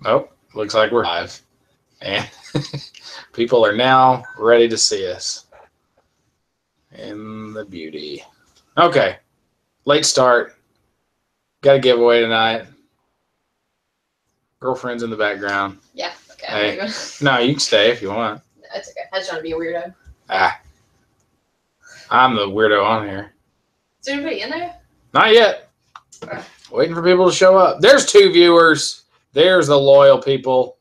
Oh, looks like we're live. And people are now ready to see us. In the beauty. Okay. Late start. Got a giveaway tonight. Girlfriend's in the background. Yeah, okay. Hey. No, you can stay if you want. That's okay. I just want to be a weirdo. I'm the weirdo on here. Is anybody in there? Not yet. Okay. Waiting for people to show up. There's 2 viewers. There's the loyal people.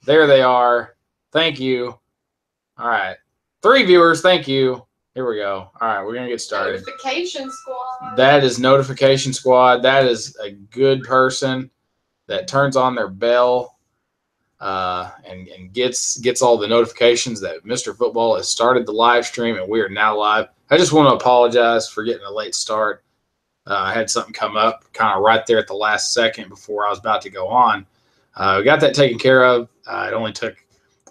There they are. Thank you. All right. 3 viewers. Thank you. Here we go. All right. We're going to get started. Notification squad. That is Notification Squad. That is a good person that turns on their bell and gets all the notifications that Mr. Football has started the live stream, and we are now live. I just want to apologize for getting a late start. I had something come up kind of right there at the last second before I was about to go on. We got that taken care of. It only took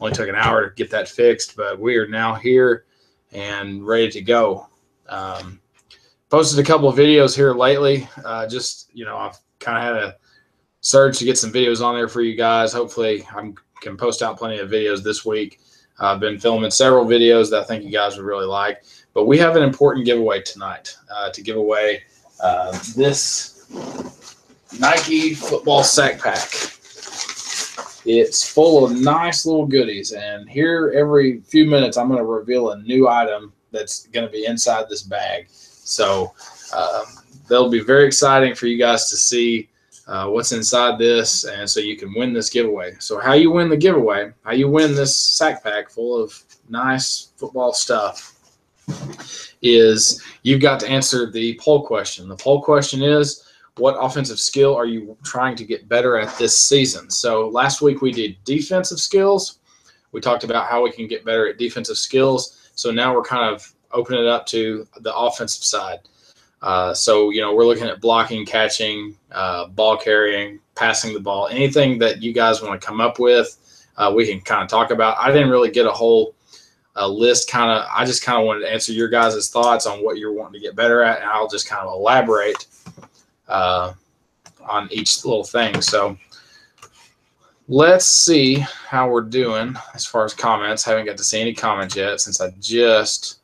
an hour to get that fixed, but we are now here and ready to go. Posted a couple of videos here lately. I've kind of had a surge to get some videos on there for you guys. Hopefully I can post out plenty of videos this week. I've been filming several videos that I think you guys would really like, but we have an important giveaway tonight to give away this Nike football sack pack. It's full of nice little goodies, and here every few minutes I'm going to reveal a new item that's going to be inside this bag. So that'll be very exciting for you guys to see what's inside this, and so you can win this giveaway. So how you win the giveaway, how you win this sack pack full of nice football stuff, is you've got to answer the poll question. The poll question is, what offensive skill are you trying to get better at this season? So last week we did defensive skills. We talked about how we can get better at defensive skills. So now we're kind of opening it up to the offensive side. So, we're looking at blocking, catching, ball carrying, passing the ball, anything that you guys want to come up with, we can kind of talk about. I didn't really get a whole list. I just kind of wanted to answer your guys' thoughts on what you're wanting to get better at, and I'll just kind of elaborate on each little thing. So let's see how we're doing as far as comments. Haven't got to see any comments yet since I just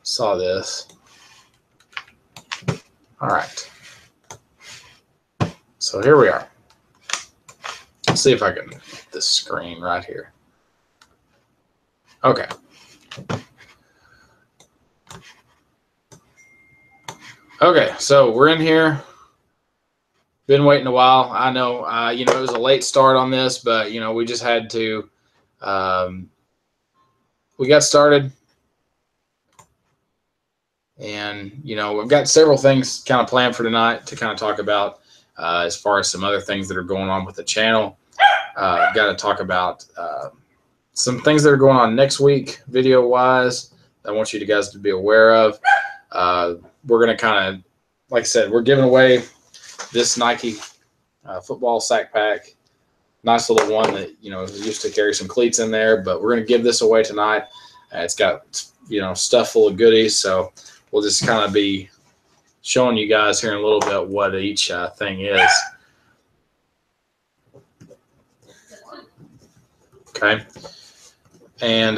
saw this. All right. So here we are. Let's see if I can get this screen right here. Okay. Okay, so we're in here. Been waiting a while. I know, it was a late start on this, but, we just had to, we got started. And, we've got several things kind of planned for tonight to kind of talk about as far as some other things that are going on with the channel. I've got to talk about some things that are going on next week video-wise that I want you guys to be aware of. We're going to kind of, like I said, we're giving away this Nike football sack pack. Nice little one that, used to carry some cleats in there, but we're going to give this away tonight. It's got, stuff full of goodies. So we'll just kind of be showing you guys here in a little bit what each thing is. Okay. And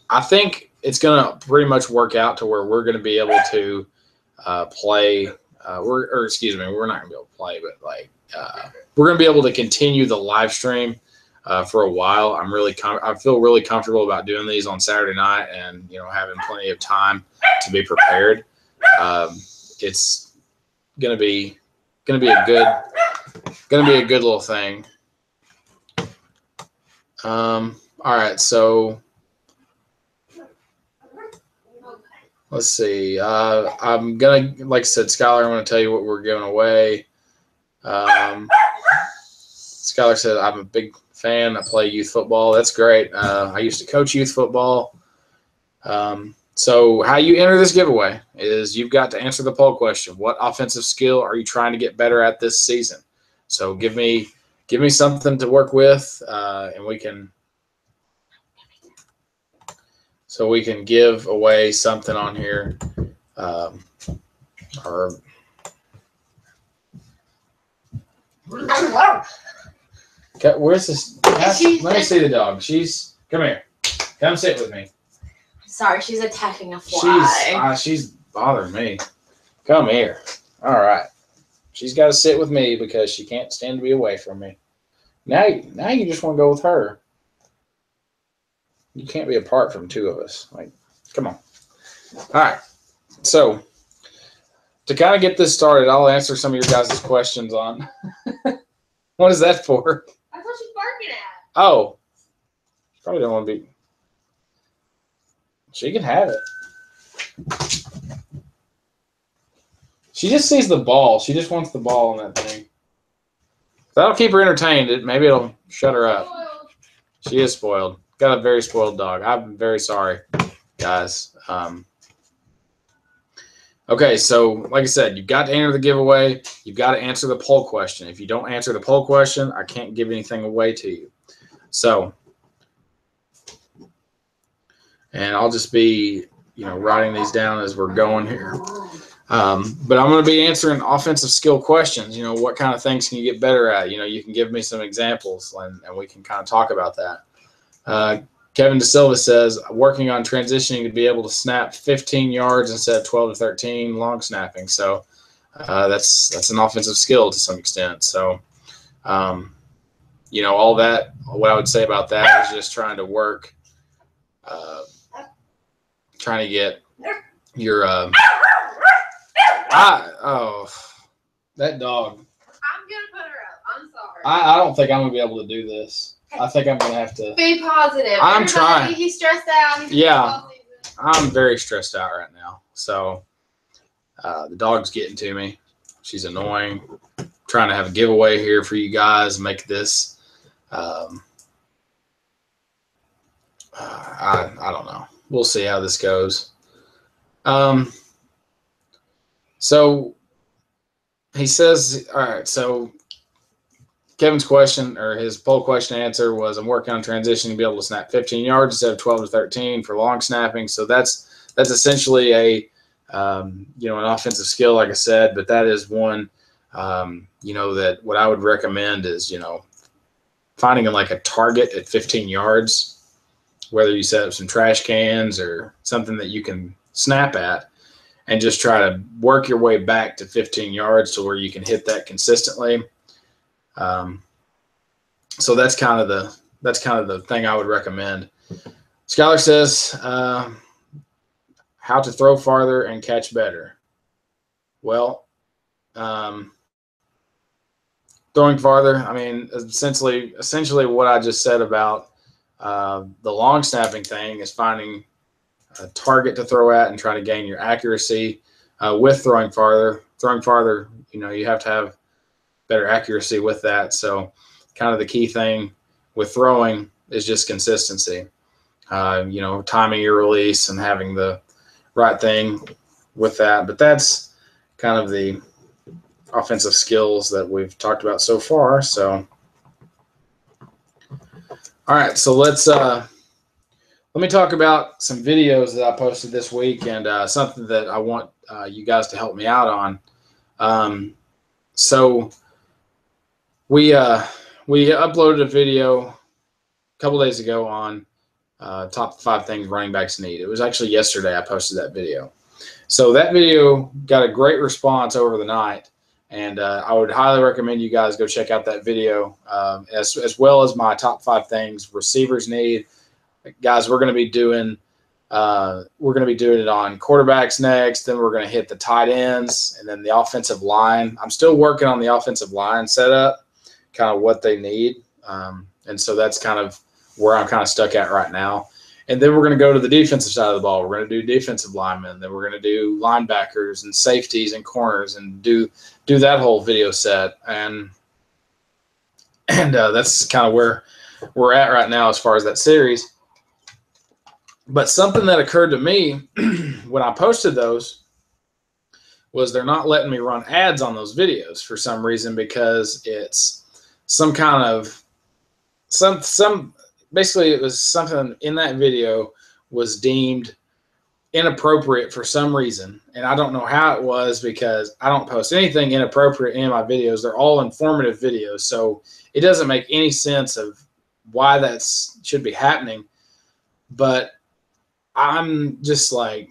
I think it's going to pretty much work out to where we're going to be able to play. We're not going to be able to play, but we're going to be able to continue the live stream for a while. I feel really comfortable about doing these on Saturday night and having plenty of time to be prepared. It's going to be a good little thing. All right, so let's see. I'm gonna, like I said, Skylar, I'm gonna tell you what we're giving away. Skylar said, I'm a big fan. I play youth football. That's great. I used to coach youth football. So how you enter this giveaway is you've got to answer the poll question. What offensive skill are you trying to get better at this season? So give me something to work with, and we can give away something on here, or Okay, where's this? Let me see the dog. Come here. Come sit with me. Sorry, she's attacking a fly. She's bothering me. Come here. All right. She's got to sit with me because she can't stand to be away from me. Now you just want to go with her. You can't be apart from two of us. Like, come on. All right. So, to kind of get this started, I'll answer some of your guys' questions on. What is that for? That's what she's barking at. Oh. Probably don't want to be. She can have it. She just sees the ball. She just wants the ball on that thing. That'll keep her entertained. Maybe it'll shut her up. She is spoiled. Got a very spoiled dog. I'm very sorry, guys. Okay, so like I said, you've got to enter the giveaway. You've got to answer the poll question. If you don't answer the poll question, I can't give anything away to you. So, and I'll just be, writing these down as we're going here. But I'm going to be answering offensive skill questions. What kind of things can you get better at? You can give me some examples, and we can kind of talk about that. Kevin De Silva says, working on transitioning to be able to snap 15 yards instead of 12 to 13 long snapping. So that's an offensive skill to some extent. So, all that, what I would say about that is just trying to work, trying to get your that dog. I'm going to put her up. I'm sorry. I don't think I'm going to be able to do this. I think I'm going to have to. Be positive. I'm trying. He's stressed out. Yeah. I'm very stressed out right now. So the dog's getting to me. She's annoying. I'm trying to have a giveaway here for you guys. Make this. I don't know. We'll see how this goes. So he says, all right, so Kevin's question, or his poll question answer was, I'm working on transition to be able to snap 15 yards instead of 12 to 13 for long snapping. So that's essentially an offensive skill, like I said, but that is one, that what I would recommend is, finding like a target at 15 yards, whether you set up some trash cans or something that you can snap at, and just try to work your way back to 15 yards to where you can hit that consistently. So that's kind of the thing I would recommend. Skylar says, how to throw farther and catch better. Well, throwing farther, I mean, essentially what I just said about the long snapping thing is finding a target to throw at and try to gain your accuracy with throwing farther. Throwing farther, you have to have better accuracy with that. So kind of the key thing with throwing is just consistency. Timing your release and having the right thing with that. But that's kind of the offensive skills that we've talked about so far. So, all right, so let me talk about some videos that I posted this week and something that I want you guys to help me out on. So we uploaded a video a couple days ago on top 5 things running backs need. It was actually yesterday I posted that video. So that video got a great response over the night, and I would highly recommend you guys go check out that video, as well as my top 5 things receivers need. Guys, we're going to be doing it on quarterbacks next. Then we're going to hit the tight ends and then the offensive line. I'm still working on the offensive line setup, kind of what they need. And so that's kind of where I'm kind of stuck at right now. And then we're going to go to the defensive side of the ball. We're going to do defensive linemen. Then we're going to do linebackers and safeties and corners and do that whole video set. And that's kind of where we're at right now as far as that series. But something that occurred to me when I posted those was they're not letting me run ads on those videos for some reason, because it's some kind of basically it was something in that video was deemed inappropriate for some reason. And I don't know how it was because I don't post anything inappropriate in my videos. They're all informative videos. So it doesn't make any sense of why that should be happening. But I'm just like,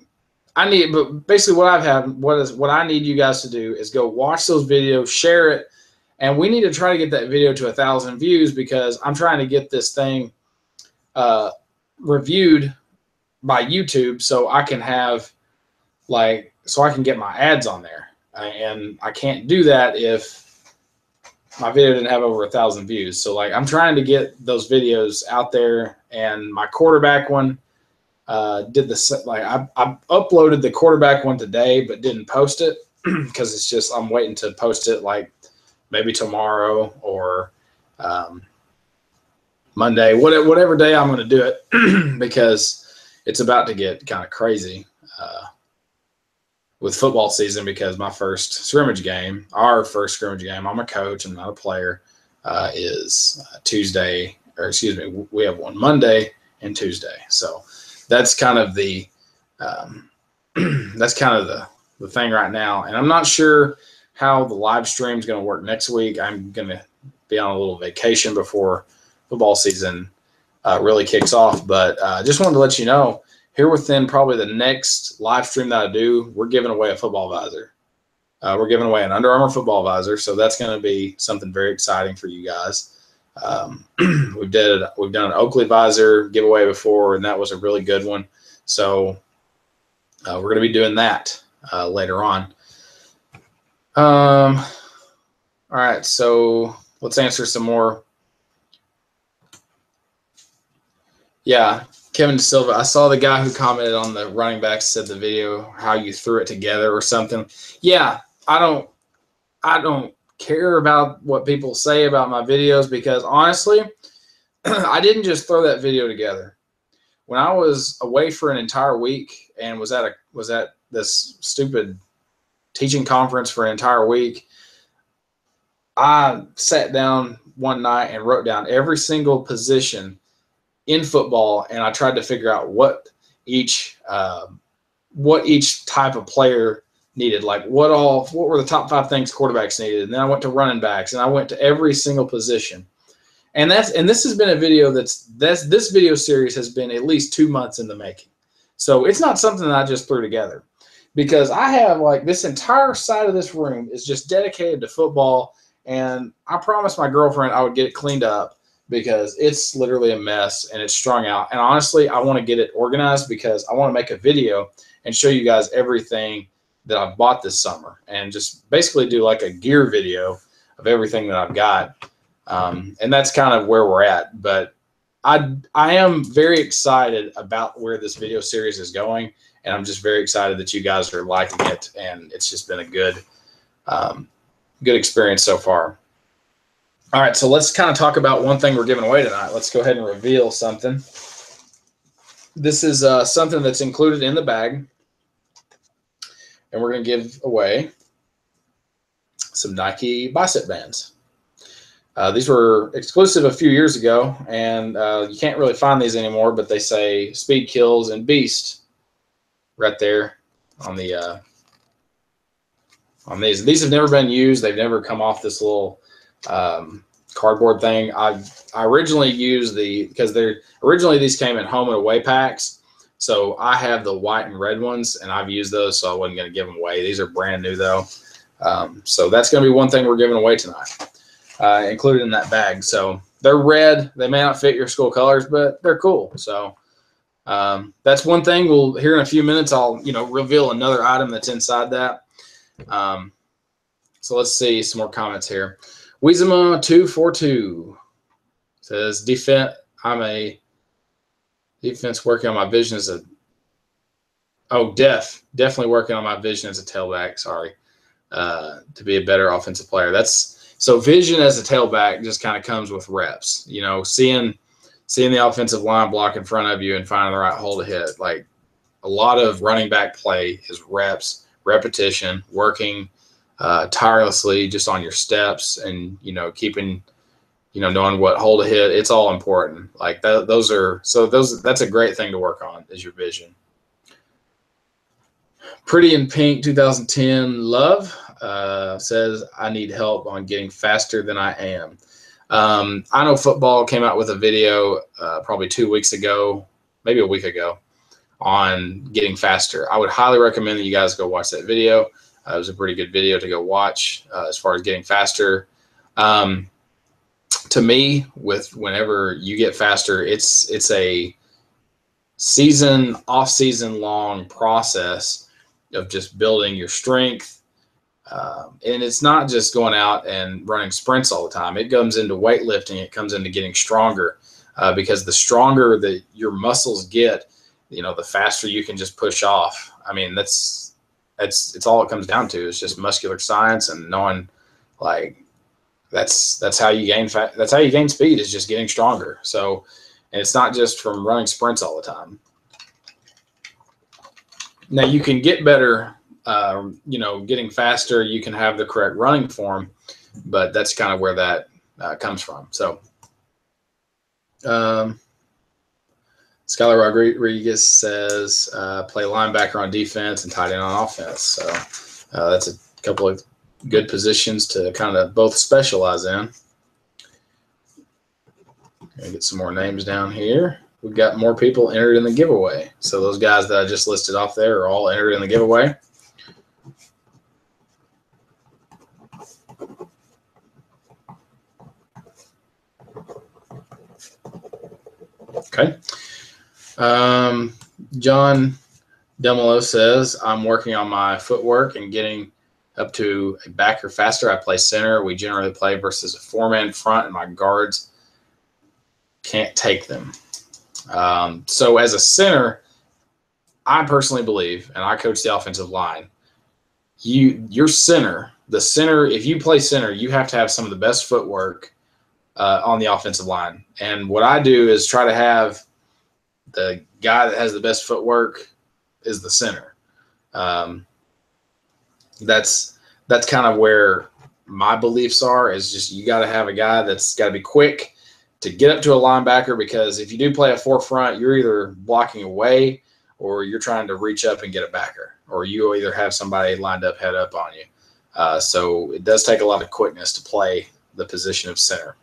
but basically what I need you guys to do is go watch those videos, share it. And we need to try to get that video to 1,000 views because I'm trying to get this thing reviewed by YouTube so I can have so I can get my ads on there. And I can't do that if my video didn't have over 1,000 views. So I'm trying to get those videos out there. And my quarterback one did the I uploaded the quarterback one today, but didn't post it because it's just I'm waiting to post it maybe tomorrow or Monday, whatever day I'm going to do it because it's about to get kind of crazy with football season because our first scrimmage game, I'm a coach, I'm not a player, is Tuesday, or excuse me, we have one Monday and Tuesday. So that's kind of the the thing right now. And I'm not sure how the live stream is going to work next week. I'm going to be on a little vacation before football season really kicks off. But just wanted to let you know, here within probably the next live stream that I do, we're giving away a football visor. We're giving away an Under Armour football visor. So that's going to be something very exciting for you guys. We've done an Oakley visor giveaway before, and that was a really good one. So we're going to be doing that later on. All right, so let's answer some more. Yeah, Kevin De Silva. I saw the guy who commented on the running backs, said the video, how you threw it together or something. Yeah, I don't care about what people say about my videos because honestly, I didn't just throw that video together. When I was away for an entire week and was at this stupid teaching conference for an entire week, I sat down one night and wrote down every single position in football, and I tried to figure out what each type of player needed, what were the top 5 things quarterbacks needed. And then I went to running backs, and I went to every single position. And this has been a video this video series has been at least 2 months in the making. So it's not something that I just threw together, because I have this entire side of this room is just dedicated to football. And I promised my girlfriend I would get it cleaned up because it's literally a mess and it's strung out. And honestly, I want to get it organized because I want to make a video and show you guys everything that I've bought this summer and just basically do a gear video of everything that I've got. And that's kind of where we're at. But I am very excited about where this video series is going. And I'm just very excited that you guys are liking it. And it's just been a good experience so far. All right, so let's kind of talk about one thing we're giving away tonight. Let's go ahead and reveal something. This is something that's included in the bag. And we're going to give away some Nike bicep bands. These were exclusive a few years ago, and you can't really find these anymore, but they say Speed Kills and Beast right there on the on these. These have never been used. They've never come off this little cardboard thing. I originally used because originally these came in home and away packs. So I have the white and red ones, and I've used those, so I wasn't going to give them away. These are brand new though. So that's going to be one thing we're giving away tonight, included in that bag. So they're red. They may not fit your school colors, but they're cool. So that's one thing. We'll here in a few minutes. I'll reveal another item that's inside that. So let's see some more comments here. Weezema242 says defense. I'm a defense working on my vision as a definitely working on my vision as a tailback. Sorry, to be a better offensive player. So vision as a tailback just kind of comes with reps. Seeing the offensive line block in front of you and finding the right hole to hit. A lot of running back play is reps, repetition, working tirelessly just on your steps and keeping knowing what hole to hit. It's all important. That's a great thing to work on is your vision. Pretty in Pink 2010 Love says, I need help on getting faster than I am. I know Football came out with a video probably 2 weeks ago, maybe a week ago, on getting faster. I would highly recommend that you guys go watch that video. It was a pretty good video to go watch as far as getting faster. To me, whenever you get faster, it's a off-season long process of just building your strength. And it's not just going out and running sprints all the time. It comes into weightlifting. It comes into getting stronger because the stronger that your muscles get, the faster you can just push off. I mean, it's all it comes down to. It's just muscular science and knowing, like, that's how you gain that's how you gain speed, is just getting stronger. So, and it's not just from running sprints all the time. Now you can get better, getting faster. You can have the correct running form, but that's kind of where that comes from. So, Skylar Rodriguez says, play linebacker on defense and tight end on offense. So that's a couple of good positions to kind of both specialize in. Gonna get some more names down here. We've got more people entered in the giveaway. So those guys that I just listed off there are all entered in the giveaway. Okay. John Demelo says, I'm working on my footwork and getting up to a backer faster. I play center. We generally play versus a four-man front, and my guards can't take them. So as a center, I personally believe, and I coach the offensive line, your center, if you play center, you have to have some of the best footwork on the offensive line. And what I do is try to have the guy that has the best footwork is the center. That's kind of where my beliefs are, is just you got to have a guy that's got to be quick to get up to a linebacker, because if you do play a forefront, you're either blocking away or you're trying to reach up and get a backer, or you either have somebody lined up head up on you. So it does take a lot of quickness to play the position of center.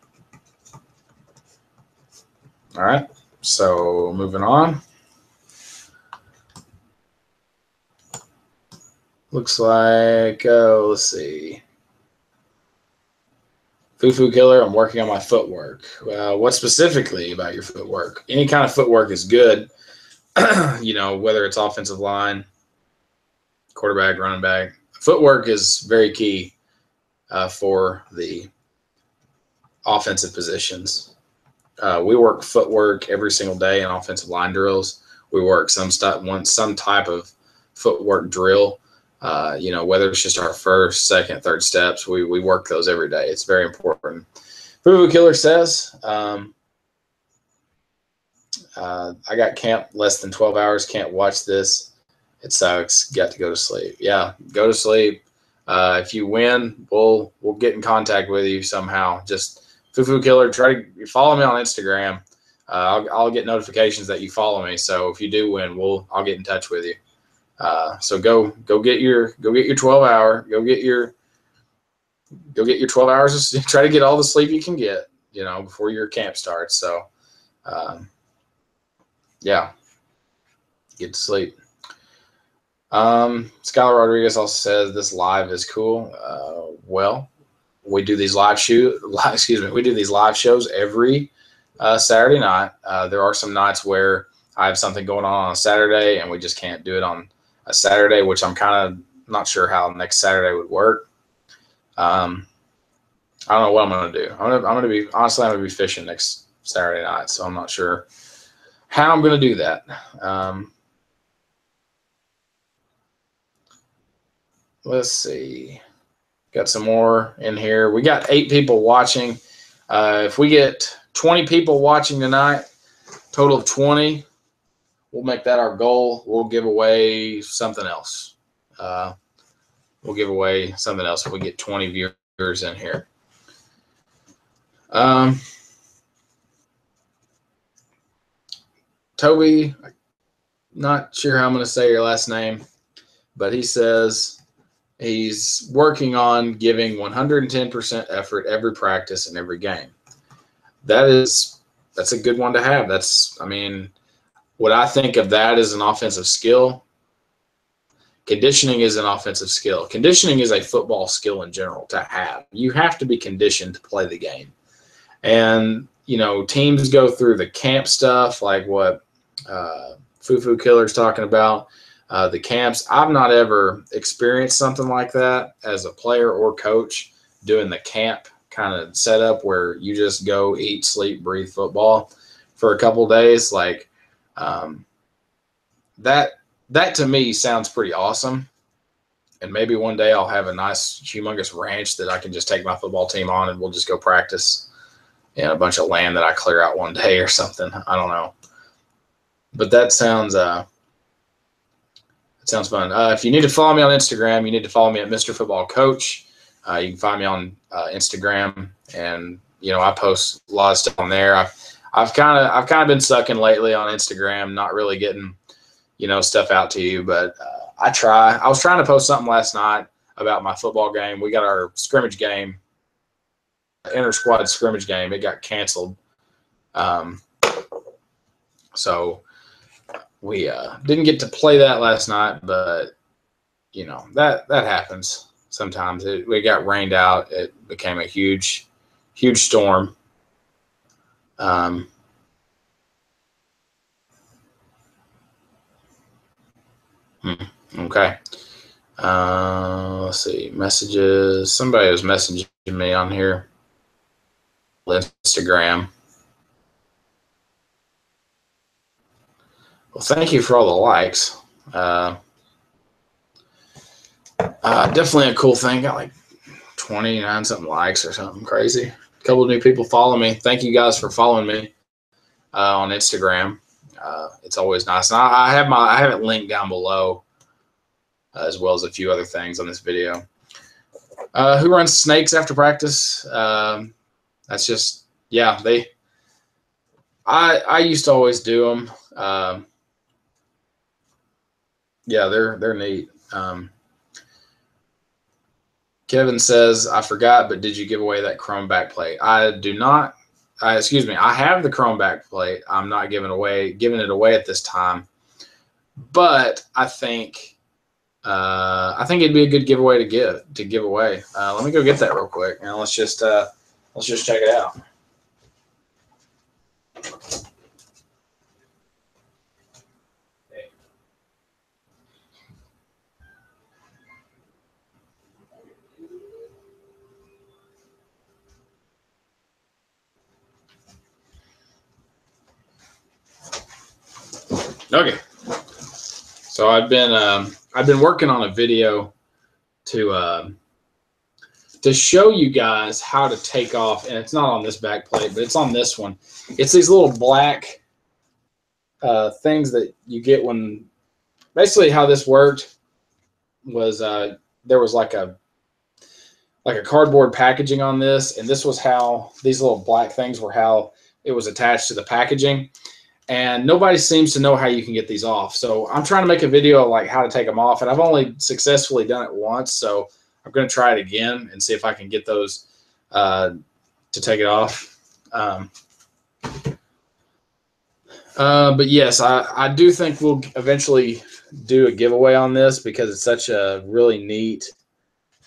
All right, so moving on. Looks like, let's see. Foo Killer, I'm working on my footwork. What specifically about your footwork? Any kind of footwork is good, whether it's offensive line, quarterback, running back. Footwork is very key for the offensive positions. We work footwork every single day in offensive line drills. We work some type of footwork drill. Whether it's just our first, second, third steps, we work those every day. It's very important. Foo Killer says, I got camp less than 12 hours. Can't watch this. It sucks. Got to go to sleep. Yeah, go to sleep. If you win, we'll get in contact with you somehow. Just Foo Killer, try to follow me on Instagram. I'll get notifications that you follow me. So if you do win, I'll get in touch with you. So go get your 12 hour, go get your 12 hours. Try to get all the sleep you can get, before your camp starts. So, yeah, get to sleep. Skylar Rodriguez also says this live is cool. Well, we do these we do these live shows every Saturday night. There are some nights where I have something going on a Saturday and we just can't do it on a Saturday, which I'm kind of not sure how next Saturday would work. I don't know what I'm going to do. I'm going to be fishing next Saturday night, so I'm not sure how I'm going to do that. Let's see. Got some more in here. We got 8 people watching. If we get 20 people watching tonight, total of 20, we'll make that our goal. We'll give away something else. We'll give away something else if we get 20 viewers in here. Toby, not sure how I'm going to say your last name. but he says he's working on giving 110% effort every practice and every game. That's a good one to have. I mean, what I think of that is an offensive skill. Conditioning is an offensive skill. Conditioning is a football skill in general to have. You have to be conditioned to play the game. And, you know, teams go through the camp stuff like what Foo Killer's talking about, the camps. I've not ever experienced something like that as a player or coach, doing the camp kind of setup where you just go eat, sleep, breathe football for a couple of days. Like that to me sounds pretty awesome. And maybe one day I'll have a nice, humongous ranch that I can just take my football team on and we'll just go practice in a bunch of land that I clear out one day or something. I don't know. But that sounds fun. If you need to follow me on Instagram, you need to follow me at Mr. Football Coach. You can find me on Instagram, and you know I post a lot of stuff on there. I've kind of been sucking lately on Instagram, not really getting stuff out to you, but I try. I was trying to post something last night about my football game. We got our scrimmage game, inter squad scrimmage game. It got canceled, so we didn't get to play that last night. But that happens sometimes. We got rained out. It became a huge storm. Okay. Let's see. Messages. Somebody was messaging me on here. Instagram. Well, thank you for all the likes. Definitely a cool thing. Got like 29 something likes or something crazy. A couple of new people follow me. Thank you guys for following me on Instagram. It's always nice. And I have it linked down below, as well as a few other things on this video. Who runs snakes after practice? That's just, yeah, I used to always do them. Yeah, they're neat. Kevin says, I forgot, but did you give away that chrome back plate? I do not. Excuse me. I have the chrome back plate. I'm not giving it away at this time. But I think it'd be a good giveaway to give away. Let me go get that real quick, and let's just check it out. Okay, so I've been working on a video to show you guys how to take off, and it's not on this back plate, but it's on this one. It's these little black things that you get when, basically how this worked was there was like a cardboard packaging on this, and this was how these little black things were, how it was attached to the packaging. And nobody seems to know how you can get these off. So I'm trying to make a video of like how to take them off, and I've only successfully done it once. So I'm going to try it again and see if I can get those to take it off. But yes, I do think we'll eventually do a giveaway on this because it's such a really neat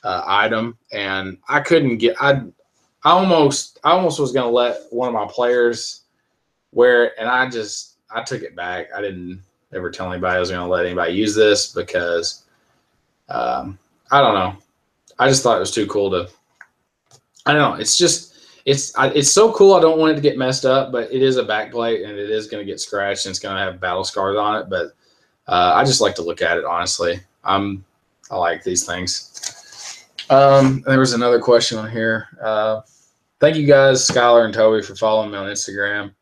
item. And I almost was going to let one of my players wear it, and I took it back. I didn't ever tell anybody I was going to let anybody use this because I don't know. I just thought it was too cool to. I don't know. It's so cool. I don't want it to get messed up, but it is a back plate, and it is going to get scratched, and it's going to have battle scars on it. But I just like to look at it, honestly. I like these things. There was another question on here. Thank you guys, Skylar and Toby, for following me on Instagram.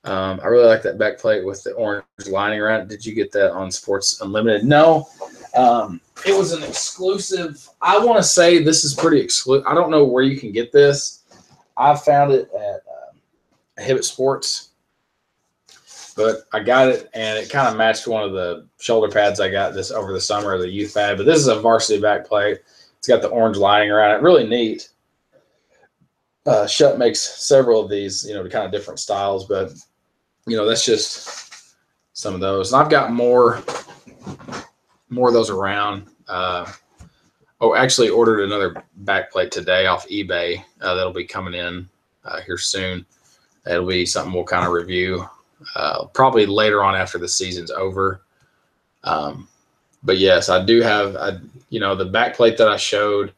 I really like that back plate with the orange lining around it. Did you get that on Sports Unlimited? No. It was an exclusive. I want to say this is pretty exclusive. I don't know where you can get this. I found it at Hibbett Sports. but I got it, and it kind of matched one of the shoulder pads I got this over the summer, the youth pad. But this is a varsity back plate. It's got the orange lining around it. Really neat. Shutt makes several of these, to kind of different styles, but that's just some of those. And I've got more of those around. Actually ordered another back plate today off eBay. That'll be coming in here soon. It'll be something we'll kind of review probably later on after the season's over. But yes, I do have, the back plate that I showed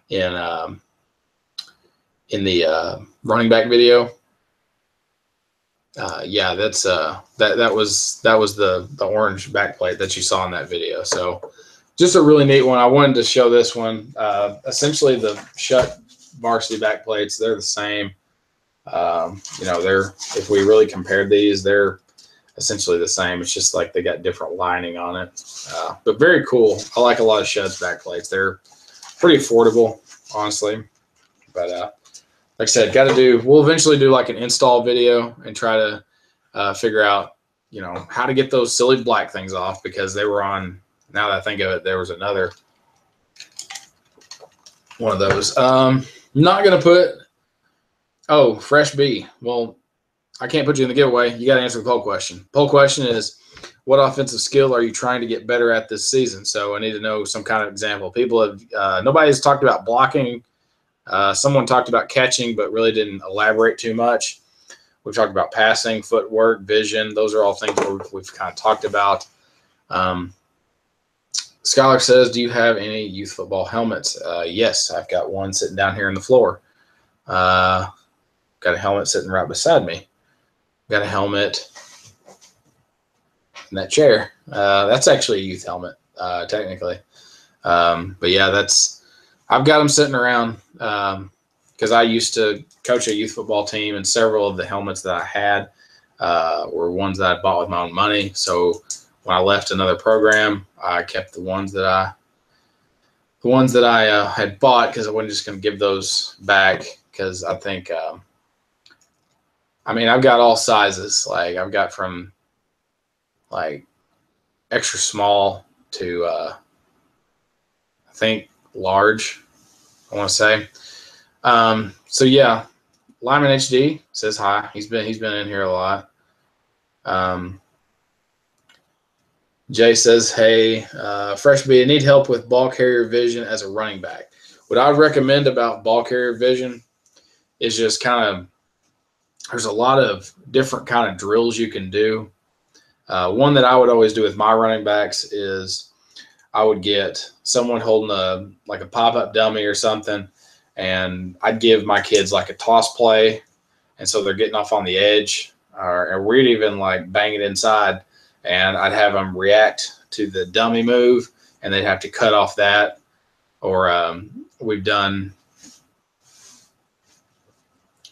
in the running back video. Yeah, that's that was the orange back plate that you saw in that video. So just a really neat one. I wanted to show this one. Essentially the Shutt varsity back plates, they're the same. If we really compared these, they're essentially the same. It's just like they got different lining on it. But very cool. I like a lot of Shutt's back plates. They're pretty affordable, honestly. But like I said, we'll eventually do like an install video and try to figure out, how to get those silly black things off, because they were on, now that I think of it, there was another one of those. Not going to put, Fresh B. Well, I can't put you in the giveaway. You got to answer the poll question. Poll question is, what offensive skill are you trying to get better at this season? So I need to know some kind of example. People have, nobody's talked about blocking. Someone talked about catching, but really didn't elaborate too much. We've talked about passing, footwork, vision. Those are all things we've kind of talked about. Skylar says, do you have any youth football helmets? Yes, I've got one sitting down here on the floor. Got a helmet sitting right beside me. Got a helmet in that chair. That's actually a youth helmet, technically. But yeah, I've got them sitting around because I used to coach a youth football team, and several of the helmets that I had were ones that I bought with my own money. So when I left another program, I kept the ones that I had bought, because I wasn't just going to give those back, because I think I've got all sizes. Like I've got from like extra small to I think large, I want to say. So yeah, Lyman HD says hi. He's been in here a lot. Jay says, hey, Fresh B, I need help with ball carrier vision as a running back. What I would recommend about ball carrier vision is just there's a lot of different kind of drills you can do. One that I would always do with my running backs is I would get someone holding a pop-up dummy or something, and I'd give my kids like a toss play, and so they're getting off on the edge, or we'd even like bang it inside, and I'd have them react to the dummy move, and they'd have to cut off that. Or we've done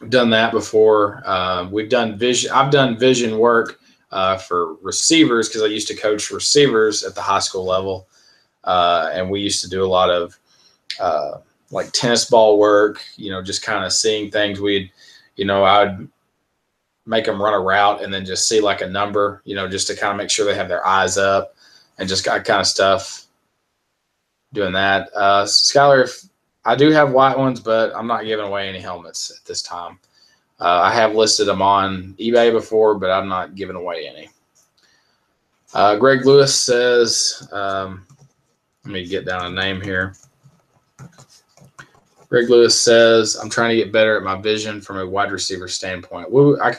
that before. We've done vision. I've done vision work for receivers, because I used to coach receivers at the high school level, and we used to do a lot of like tennis ball work. Just kind of seeing things. I'd make them run a route and then just see like a number, just to kind of make sure they have their eyes up, and just got kind of stuff doing that. Skylar, if I do have white ones, but I'm not giving away any helmets at this time. I have listed them on eBay before, but I'm not giving away any. Greg Lewis says, let me get down a name here. Greg Lewis says, I'm trying to get better at my vision from a wide receiver standpoint. I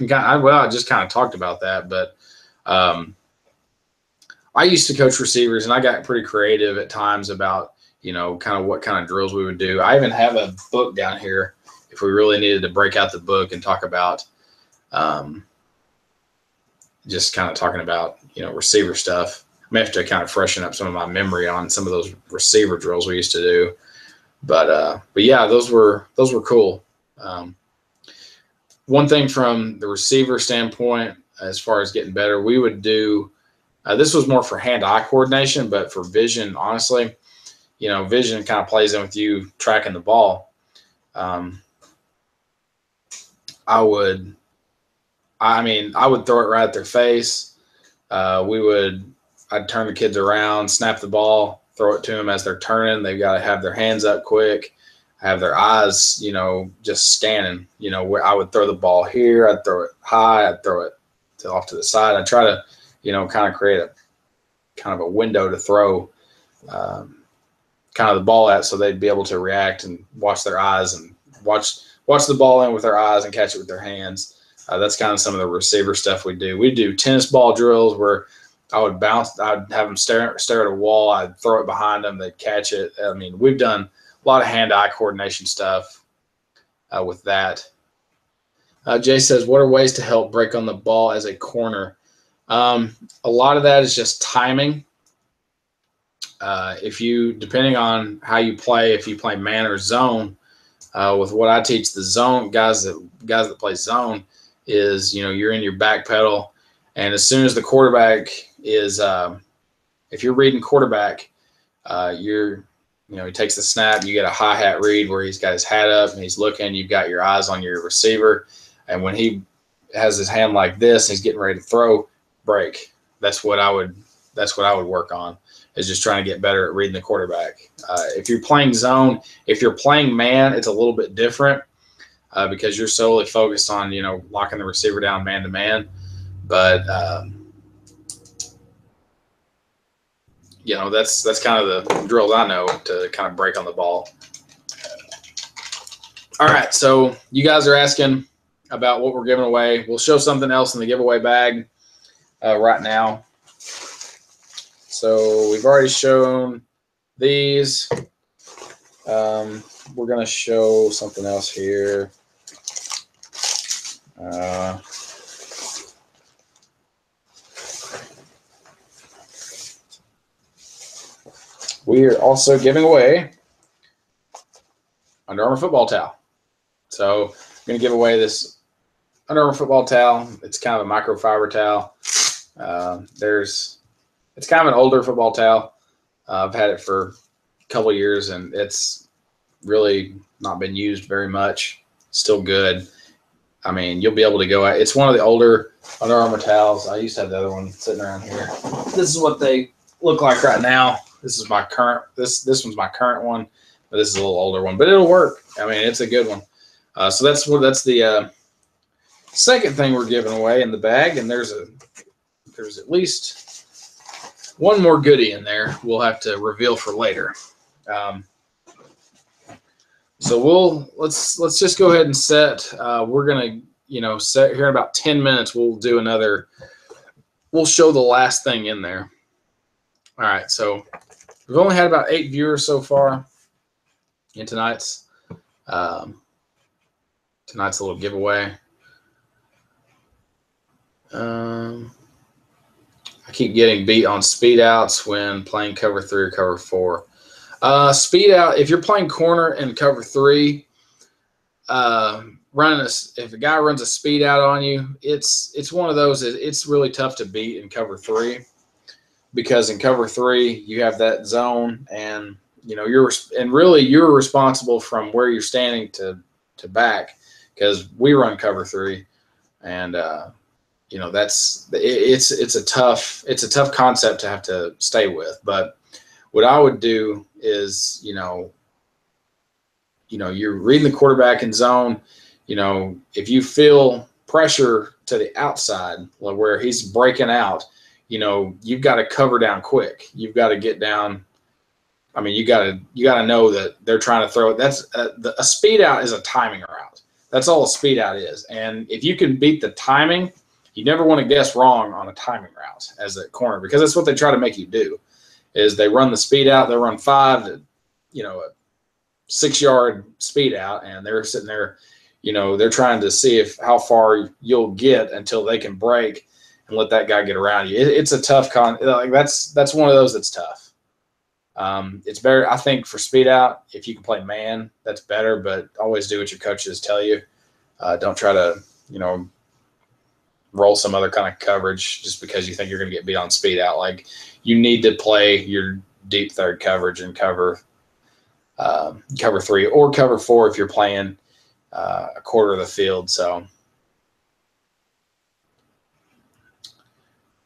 just kind of talked about that, but I used to coach receivers, and I got pretty creative at times about, kind of what kind of drills we would do. I even have a book down here if we really needed to break out the book and talk about just kind of talking about, receiver stuff. I may have to kind of freshen up some of my memory on some of those receiver drills we used to do. But yeah, those were cool. One thing from the receiver standpoint, as far as getting better, we would do, this was more for hand-eye coordination, but for vision, honestly, vision kind of plays in with you tracking the ball. I would I mean, I would throw it right at their face. I'd turn the kids around, snap the ball, throw it to them as they're turning. They've got to have their hands up quick, have their eyes, just scanning. Where I would throw the ball here, I'd throw it high, I'd throw it off to the side. I'd try to, kind of create a window to throw kind of the ball at, so they'd be able to react and watch their eyes and watch the ball in with their eyes and catch it with their hands. That's kind of some of the receiver stuff we do. We do tennis ball drills where I'd have them stare at a wall. I'd throw it behind them. They'd catch it. I mean, we've done a lot of hand-eye coordination stuff with that. Jay says, what are ways to help break on the ball as a corner? A lot of that is just timing. Depending on how you play, if you play man or zone, with what I teach the zone guys that play zone is, you're in your back pedal, and as soon as the quarterback is, if you're reading quarterback, he takes the snap, you get a hi-hat read where he's got his hat up and he's looking, you've got your eyes on your receiver, and when he has his hand like this, he's getting ready to throw, break. That's what I would work on, is just trying to get better at reading the quarterback. If you're playing zone, if you're playing man, it's a little bit different because you're solely focused on, locking the receiver down man to man. But, that's kind of the drills I know to kind of break on the ball. All right, so you guys are asking about what we're giving away. We'll show something else in the giveaway bag right now. So we've already shown these. We're going to show something else here. We are also giving away Under Armour football towel. So I'm going to give away this Under Armour football towel. It's kind of a microfiber towel. It's kind of an older football towel. I've had it for a couple of years, and it's really not been used very much. Still good. I mean, you'll be able to go out. It's one of the older Under Armour towels. I used to have the other one sitting around here. This is what they look like right now. This is my current. This one's my current one, but this is a little older one. But it'll work. I mean, it's a good one. So that's the second thing we're giving away in the bag, and there's at least one more goodie in there we'll have to reveal for later. So let's just go ahead and set. We're gonna set here in about 10 minutes. We'll show the last thing in there. All right, so we've only had about 8 viewers so far in tonight's little giveaway. I keep getting beat on speed outs when playing cover 3 or cover 4. Speed out, if you're playing corner and cover 3, if a guy runs a speed out on you, it's one of those. It's really tough to beat in cover 3, because in cover 3 you have that zone, and you're responsible from where you're standing to back, because we run cover 3, and it's a tough concept to have to stay with. But what I would do is, you're reading the quarterback in zone. If you feel pressure to the outside, like where he's breaking out, you've got to cover down quick. You've got to get down. I mean, you got to know that they're trying to throw it. That's a speed out is a timing route. That's all a speed out is. And if you can beat the timing, you never want to guess wrong on a timing route as a corner, because that's what they try to make you do. Is they run the speed out, they run 5 to, a 6-yard speed out, and they're sitting there, they're trying to see how far you'll get until they can break and let that guy get around you. It's a tough that's one of those that's tough. It's better, I think, for speed out. If you can play man, that's better, but always do what your coaches tell you. Don't try to, roll some other kind of coverage just because you think you're going to get beat on speed out. Like, you need to play your deep third coverage and cover 3 or cover 4 if you're playing a quarter of the field. So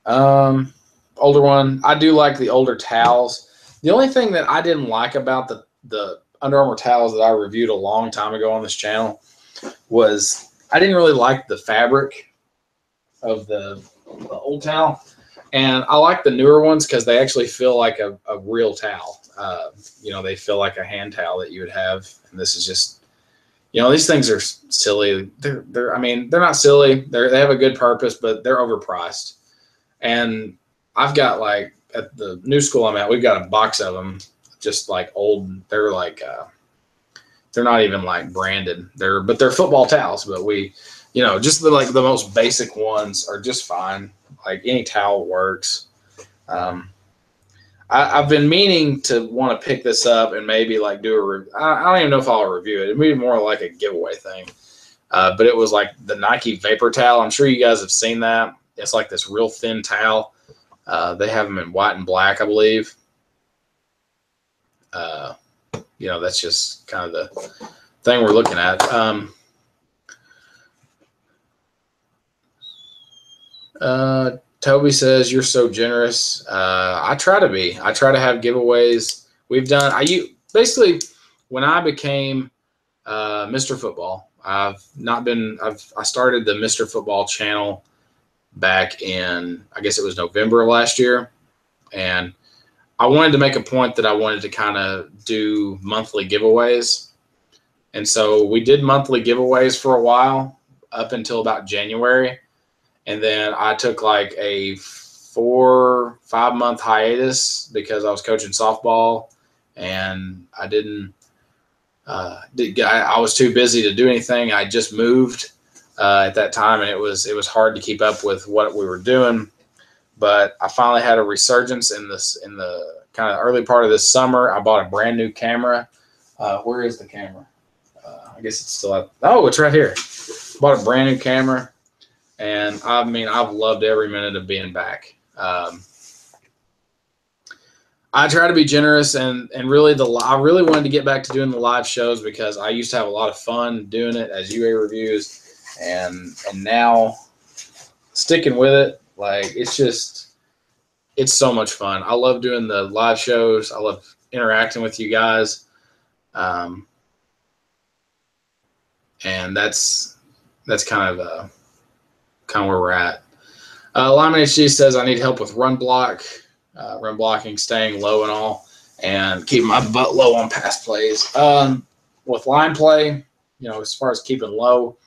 Older one. I do like the older towels. The only thing that I didn't like about the Under Armour towels that I reviewed a long time ago on this channel was I didn't really like the fabric of the old towel. And I like the newer ones because they actually feel like a real towel. They feel like a hand towel that you would have. And this is just, these things are silly. They're not silly. They have a good purpose, but they're overpriced. And I've got like at the new school I'm at, we've got a box of them, just like old. They're like they're not even like branded. They're football towels. But we, just the most basic ones are just fine. Like any towel works. I've been meaning to want to pick this up and maybe like do a. I don't even know if I'll review it. It'd be more like a giveaway thing. But it was like the Nike Vapor Towel. I'm sure you guys have seen that. It's like this real thin towel. They have them in white and black, I believe. That's just kind of the thing we're looking at. Toby says, you're so generous. I try to be. I try to have giveaways. Basically, when I became Mr. Football, I started the Mr. Football channel back in, I guess it was November of last year. And I wanted to make a point that I wanted to kind of do monthly giveaways. And so we did monthly giveaways for a while up until about January. And then I took like a 4-5 month hiatus because I was coaching softball and I didn't, I was too busy to do anything. I just moved at that time, and it was hard to keep up with what we were doing. But I finally had a resurgence in the kind of early part of this summer. I bought a brand new camera. Where is the camera? I guess it's still up. Oh, it's right here. Bought a brand new camera, and I've loved every minute of being back. I try to be generous, and really I really wanted to get back to doing the live shows because I used to have a lot of fun doing it as UA reviews, and now sticking with it, like it's so much fun. I love doing the live shows. I love interacting with you guys, and that's kind of where we're at. Lyman HD says I need help with run blocking, staying low and all, and keeping my butt low on pass plays. With line play, as far as keeping low,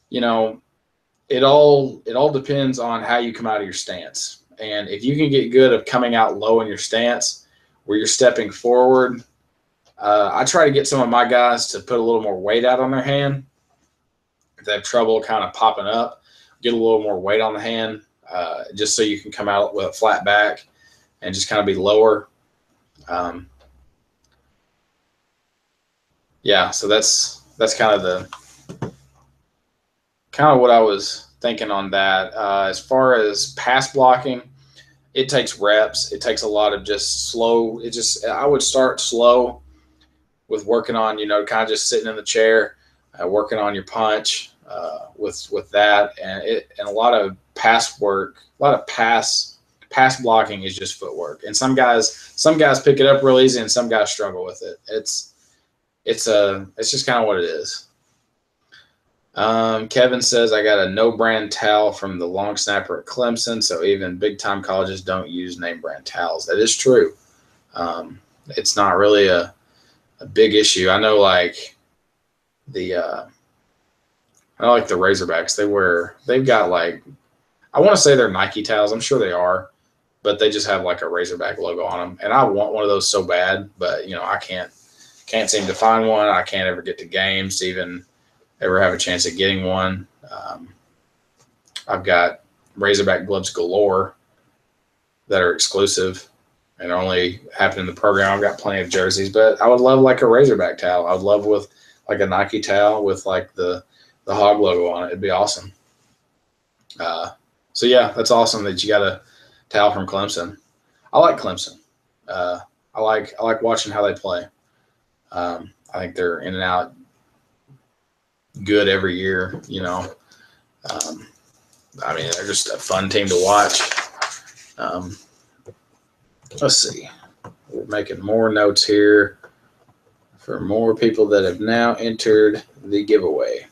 it all depends on how you come out of your stance. And if you can get good at coming out low in your stance where you're stepping forward, I try to get some of my guys to put a little more weight out on their hand. If they have trouble kind of popping up, get a little more weight on the hand, just so you can come out with a flat back and just kind of be lower. So that's kind of what I was thinking on that. As far as pass blocking, it takes reps. It takes a lot of just slow. I would start slow with working on, kind of just sitting in the chair, working on your punch with that, and a lot of pass work, a lot of pass blocking is just footwork. And some guys pick it up real easy, and some guys struggle with it. It's just kind of what it is. Kevin says, I got a no-brand towel from the long snapper at Clemson, so even big-time colleges don't use name-brand towels. That is true. It's not really a big issue. I know, like the Razorbacks. They've got like, I want to say they're Nike towels. I'm sure they are, but they just have like a Razorback logo on them. And I want one of those so bad, but I can't seem to find one. I can't ever get to games to even ever have a chance at getting one. I've got Razorback gloves galore that are exclusive and only happen in the program. I've got plenty of jerseys, but I would love like a Razorback towel. I would love with like a Nike towel with like the Hog logo on it. It'd be awesome. So yeah, that's awesome that you got a towel from Clemson. I like Clemson. I like watching how they play. I think they're in and out good every year. I mean, they're just a fun team to watch. Let's see. We're making more notes here for more people that have now entered the giveaway.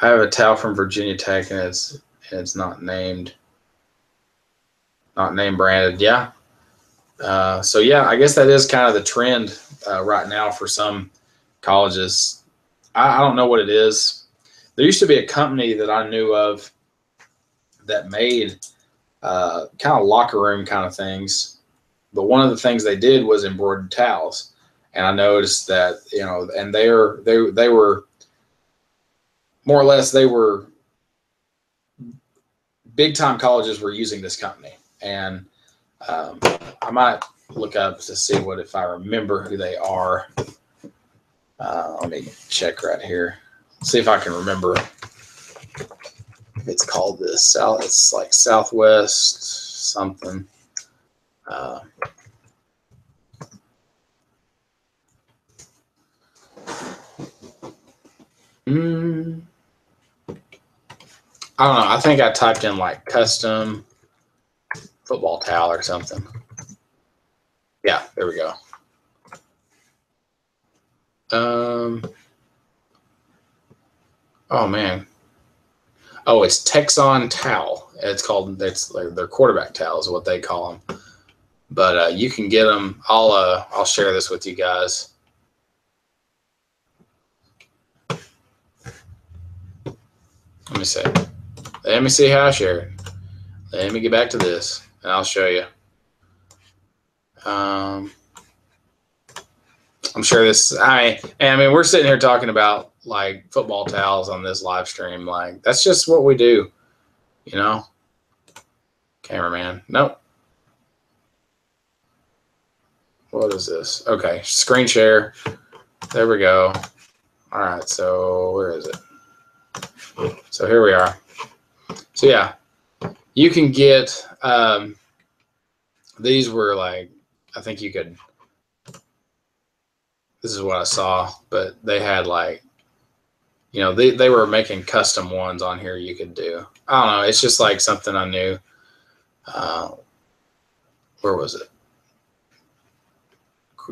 I have a towel from Virginia Tech, and it's not named branded. Yeah. So yeah, I guess that is kind of the trend right now for some colleges. I don't know what it is. There used to be a company that I knew of that made kind of locker room kind of things, but one of the things they did was embroidered towels, and I noticed that and they were more or less big time colleges were using this company, and I might look up to see if I remember who they are. Let me check right here. See if I can remember. It's called this. It's like Southwest something. I don't know. I think I typed in like custom football towel or something. Yeah, there we go. Oh man. Oh, it's Texon Towel. It's their quarterback towel is what they call them. But you can get them. I'll share this with you guys. Let me see. Let me see how I share it. Let me get back to this, and I'll show you. I'm sure this. I mean, we're sitting here talking about like football towels on this live stream. Like that's just what we do, you know. Cameraman, nope. What is this? Okay, screen share. There we go. All right, so where is it? So here we are. So yeah, you can get these were like, I think you could. This is what I saw, but they had like, they were making custom ones on here you could do. I don't know. It's just like something I knew. Where was it?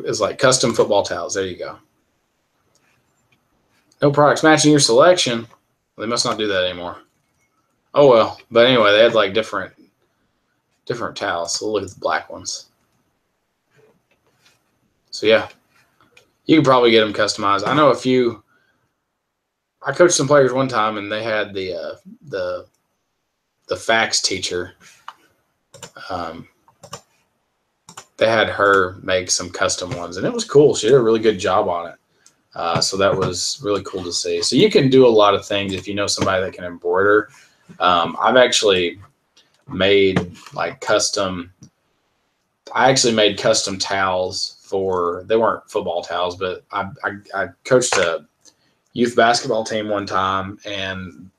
It's like custom football towels. There you go. No products matching your selection. They must not do that anymore. Oh well. But anyway, they had like different towels. So look at the black ones. So yeah, you can probably get them customized. I know a few. I coached some players one time, and they had the fax teacher. They had her make some custom ones, and it was cool. She did a really good job on it. So that was really cool to see. So you can do a lot of things if you know somebody that can embroider. I've actually made like custom. I actually made custom towels they weren't football towels, but I coached a youth basketball team one time, and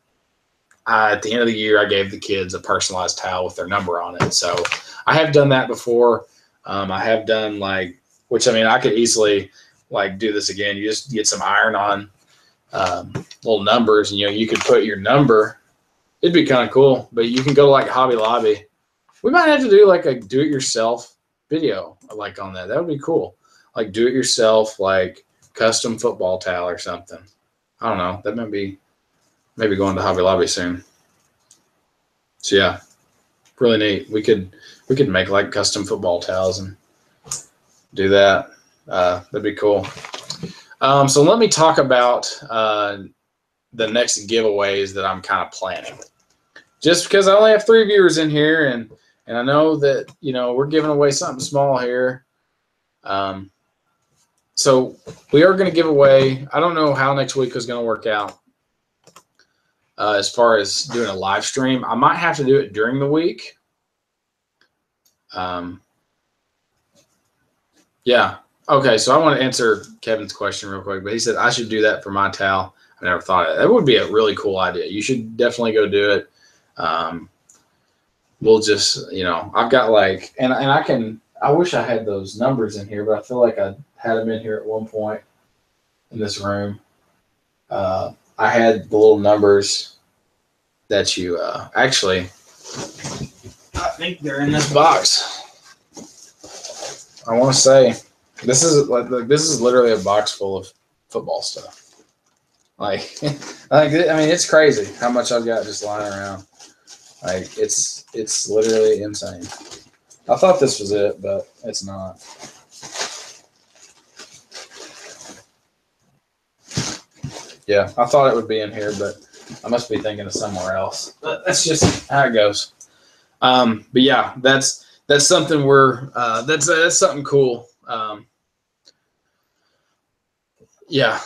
at the end of the year, I gave the kids a personalized towel with their number on it. So I have done that before. I have done which I mean, I could easily do this again. You just get some iron-on little numbers, and you could put your number. It'd be kind of cool, but you can go to like Hobby Lobby. We might have to do like a do-it-yourself video on that. That would be cool. Like do-it-yourself, like custom football towel or something. I don't know. That might be maybe going to Hobby Lobby soon. So yeah, really neat. We could make like custom football towels and do that. That'd be cool. So let me talk about the next giveaways that I'm kind of planning. Just because I only have 3 viewers in here, and I know that we're giving away something small here. So we are going to give away. I don't know how next week is going to work out. As far as doing a live stream, I might have to do it during the week. Yeah. Okay. So I want to answer Kevin's question real quick, but he said I should do that for my towel. I never thought of it. That would be a really cool idea. You should definitely go do it. We'll just, I've got and I wish I had those numbers in here, but I feel like I had them in here at one point in this room. I had the little numbers that you actually, I think they're in this box. I want to say this is literally a box full of football stuff. Like, I mean, it's crazy how much I've got just lying around. Like, it's literally insane. I thought this was it, but it's not. Yeah, I thought it would be in here, but I must be thinking of somewhere else. But that's just how it goes. But yeah, that's something that's something cool. Yeah.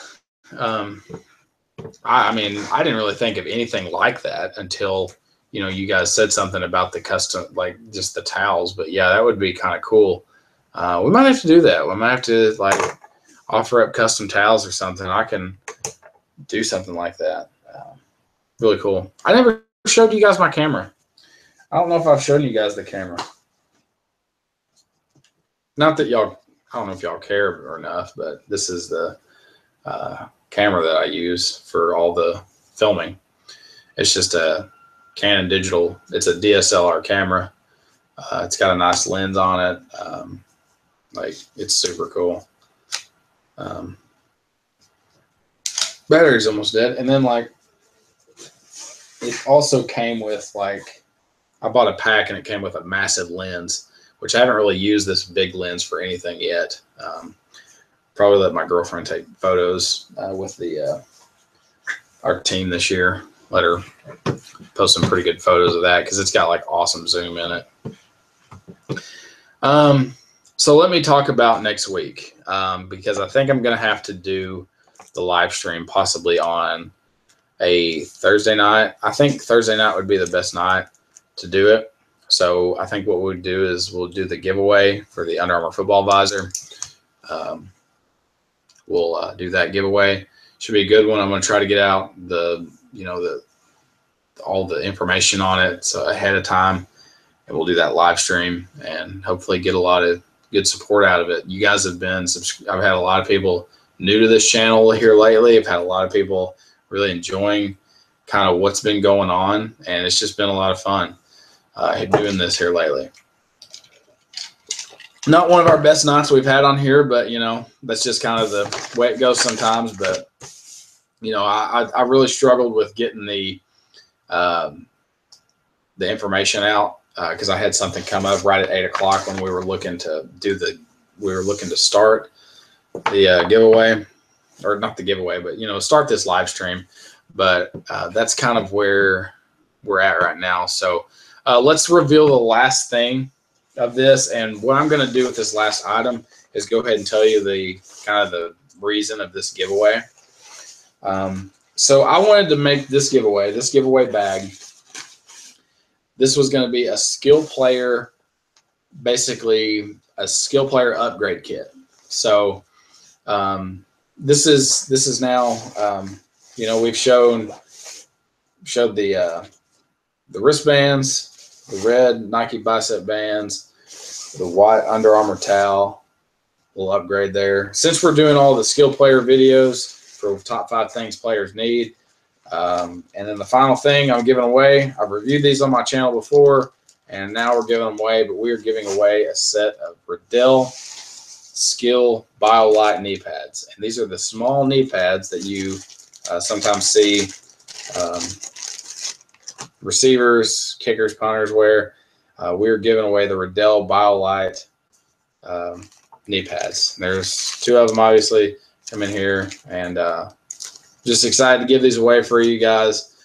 I mean, I didn't really think of anything like that until, you guys said something about the custom, like just the towels. But yeah, that would be kind of cool. We might have to do that. We might have to like offer up custom towels or something. I can do something like that. Really cool. I never showed you guys my camera. I don't know if I've shown you guys the camera. Not that y'all, I don't know if y'all care or enough, but this is the camera that I use for all the filming. It's just a Canon digital. It's a DSLR camera. It's got a nice lens on it. Like, it's super cool. Battery's almost dead. And then, like, it also came with, like, I bought a pack and it came with a massive lens, which I haven't really used this big lens for anything yet. Probably let my girlfriend take photos with our team this year. Let her post some pretty good photos of that because it's got like awesome zoom in it. So let me talk about next week because I think I'm going to have to do the live stream possibly on a Thursday night. I think Thursday night would be the best night to do it. So I think what we'll do is we'll do the giveaway for the Under Armour football visor. We'll do that giveaway. Should be a good one. I'm going to try to get out all the information on it so ahead of time, and we'll do that live stream and hopefully get a lot of good support out of it. You guys have been I've had a lot of people new to this channel here lately. I've had a lot of people really enjoying kind of what's been going on, and it's just been a lot of fun doing this here lately. Not one of our best nights we've had on here, but that's just kind of the way it goes sometimes. But I really struggled with getting the information out because I had something come up right at 8 o'clock when we were looking to start the giveaway, or not the giveaway, but start this live stream. But that's kind of where we're at right now. So let's reveal the last thing of this, and what I'm going to do with this last item is go ahead and tell you the kind of the reason of this giveaway. So I wanted to make this giveaway bag. This was going to be a skill player, basically a skill player upgrade kit. So this is now we've showed the wristbands, the red Nike bicep bands, the white Under Armour towel, little upgrade there. Since we're doing all the skill player videos for top 5 things players need, and then the final thing I'm giving away, I've reviewed these on my channel before, and now we're giving them away, but we're giving away a set of Riddell Skill BioLite knee pads. And these are the small knee pads that you sometimes see receivers, kickers, punters wear. We're giving away the Riddell BioLite knee pads. There's 2 of them, obviously, come in here, and just excited to give these away for you guys.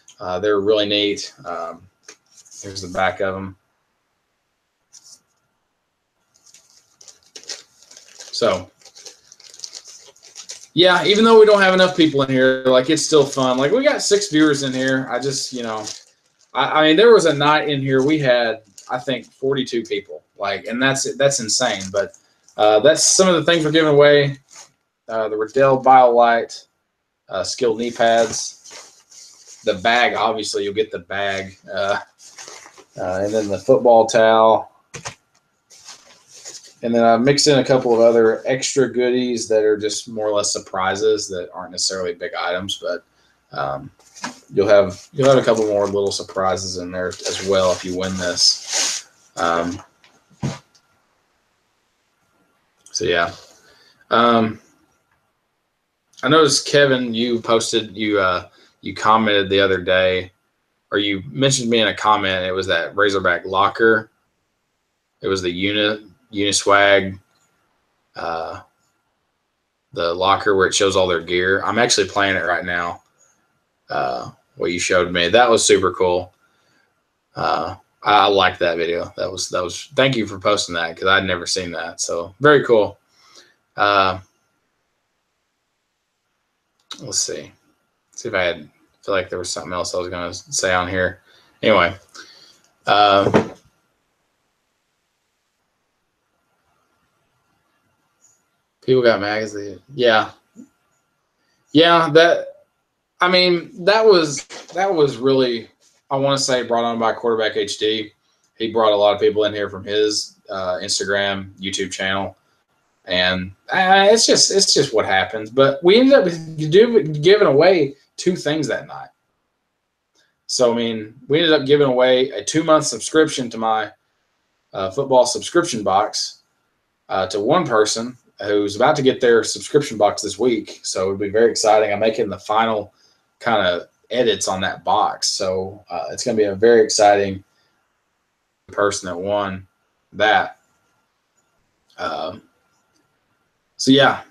They're really neat. Here's the back of them. So, yeah, even though we don't have enough people in here, like, it's still fun. Like, we got 6 viewers in here. I just, I mean, there was a night in here we had, I think, 42 people. Like, and that's insane. But that's some of the things we're giving away. The Riddell BioLite Skill knee pads. The bag, obviously, you'll get the bag. And then the football towel. And then I mixed in a couple of other extra goodies that are just more or less surprises that aren't necessarily big items. But You'll have a couple more little surprises in there as well if you win this. So yeah. I noticed, Kevin, you posted, you commented the other day, or you mentioned me in a comment. It was that Razorback locker. It was the Uniswag, the locker where it shows all their gear. I'm actually playing it right now. What you showed me, that was super cool. I liked that video. That was. Thank you for posting that, because I'd never seen that. So very cool. Let's see. See if I feel like there was something else I was going to say on here. Anyway, people got magazine. Yeah. That was really, I want to say, brought on by Quarterback HD. He brought a lot of people in here from his Instagram, YouTube channel, and it's just what happens. But we ended up giving away 2 things that night. So we ended up giving away a 2-month subscription to my football subscription box to one person who's about to get their subscription box this week. So it'll be very exciting. I'm making the final kind of edits on that box. So it's going to be a very exciting person that won that. So yeah,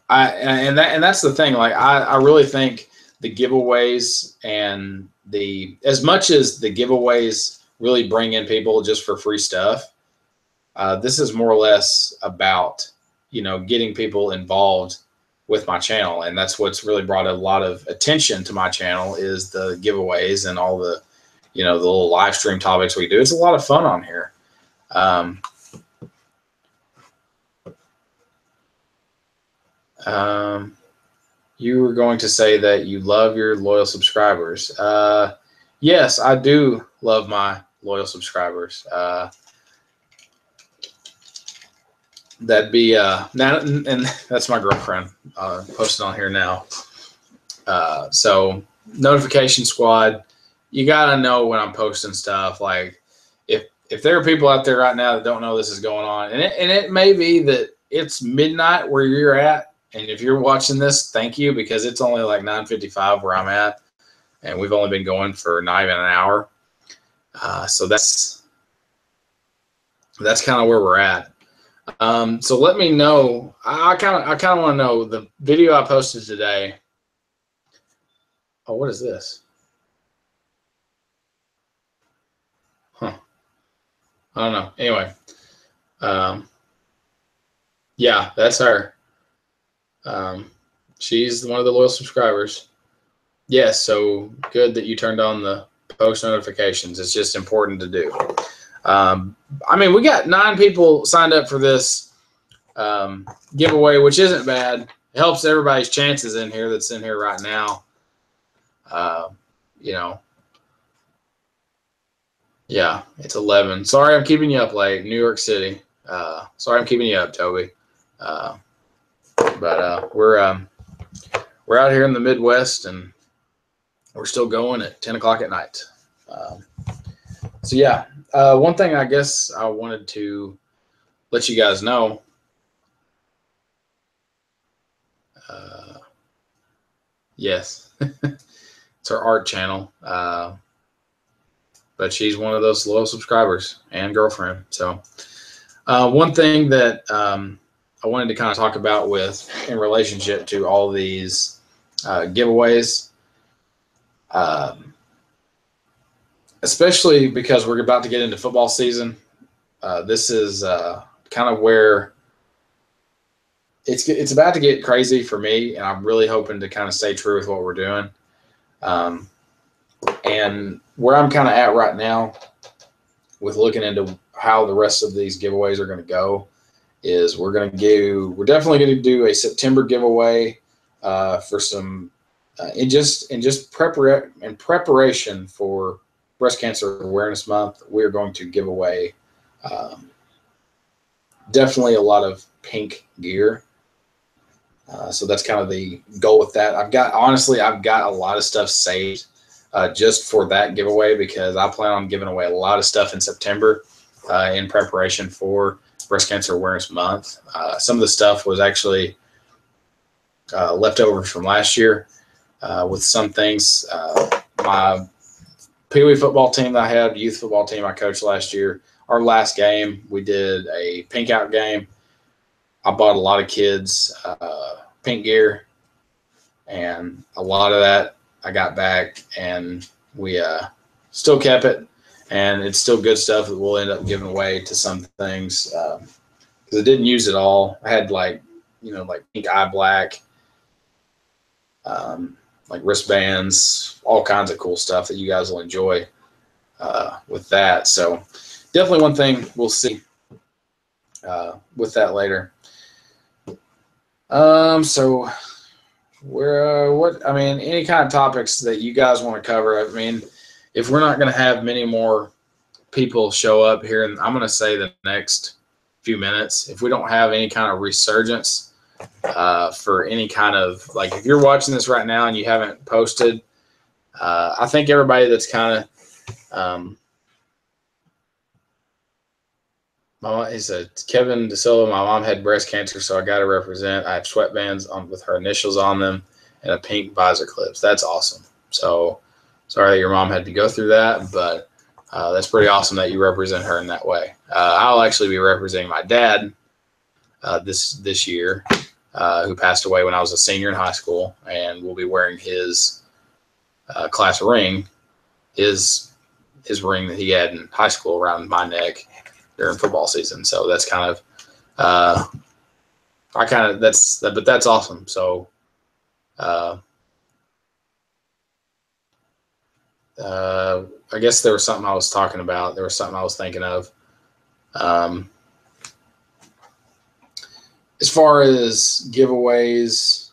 that's the thing. Like I really think the giveaways and as much as the giveaways really bring in people just for free stuff, this is more or less about, getting people involved with my channel. And that's what's really brought a lot of attention to my channel, is the giveaways and all the, the little live stream topics we do. It's a lot of fun on here. You were going to say that you love your loyal subscribers. Yes, I do love my loyal subscribers. That'd be now, and that's my girlfriend posted on here now. So notification squad, you gotta know when I'm posting stuff. Like if there are people out there right now that don't know this is going on, and it may be that it's midnight where you're at, and if you're watching this, thank you, because it's only like 9:55 where I'm at, and we've only been going for not even an hour. So that's kind of where we're at. So let me know. I kind of want to know the video I posted today. Oh, what is this? Huh. I don't know. Anyway. Yeah, that's her. She's one of the loyal subscribers. Yes, so good that you turned on the post notifications. It's just important to do. We got 9 people signed up for this giveaway, which isn't bad. It helps everybody's chances in here that's in here right now. Yeah, it's 11. Sorry I'm keeping you up late. New York City. Sorry I'm keeping you up, Toby. But we're out here in the Midwest, and we're still going at 10 o'clock at night. So yeah, one thing I guess I wanted to let you guys know. Yes, it's her art channel. But she's one of those loyal subscribers and girlfriend. So one thing that I wanted to kind of talk about in relationship to all these giveaways, especially because we're about to get into football season. This is kind of where it's about to get crazy for me, and I'm really hoping to kind of stay true with what we're doing. And where I'm kind of at right now with looking into how the rest of these giveaways are going to go is we're definitely going to do a September giveaway for some in preparation for Breast Cancer Awareness Month. We're going to give away definitely a lot of pink gear. So that's kind of the goal with that. I've got a lot of stuff saved just for that giveaway, because I plan on giving away a lot of stuff in September in preparation for Breast Cancer Awareness Month. Some of the stuff was actually leftovers from last year with some things. My Pee Wee football team that I had, youth football team I coached last year, our last game, we did a pink out game. I bought a lot of kids pink gear, and a lot of that I got back, and we still kept it, and it's still good stuff that we'll end up giving away to some things because I didn't use it all. I had like pink eye black, like wristbands, all kinds of cool stuff that you guys will enjoy with that. So definitely one thing we'll see with that later. So any kind of topics that you guys want to cover. I mean, if we're not going to have many more people show up here, and I'm going to say the next few minutes, if we don't have any kind of resurgence for any kind of, like, if you're watching this right now and you haven't posted, I think everybody that's kind of he said, Kevin De Silva, my mom had breast cancer, so I got to represent. I have sweatbands with her initials on them and a pink visor clips. That's awesome. So sorry that your mom had to go through that, but that's pretty awesome that you represent her in that way. I'll actually be representing my dad this year, who passed away when I was a senior in high school, and we'll be wearing his class ring, his ring that he had in high school around my neck during football season. So that's kind of but that's awesome. So I guess there was something I was talking about. There was something I was thinking of. As far as giveaways,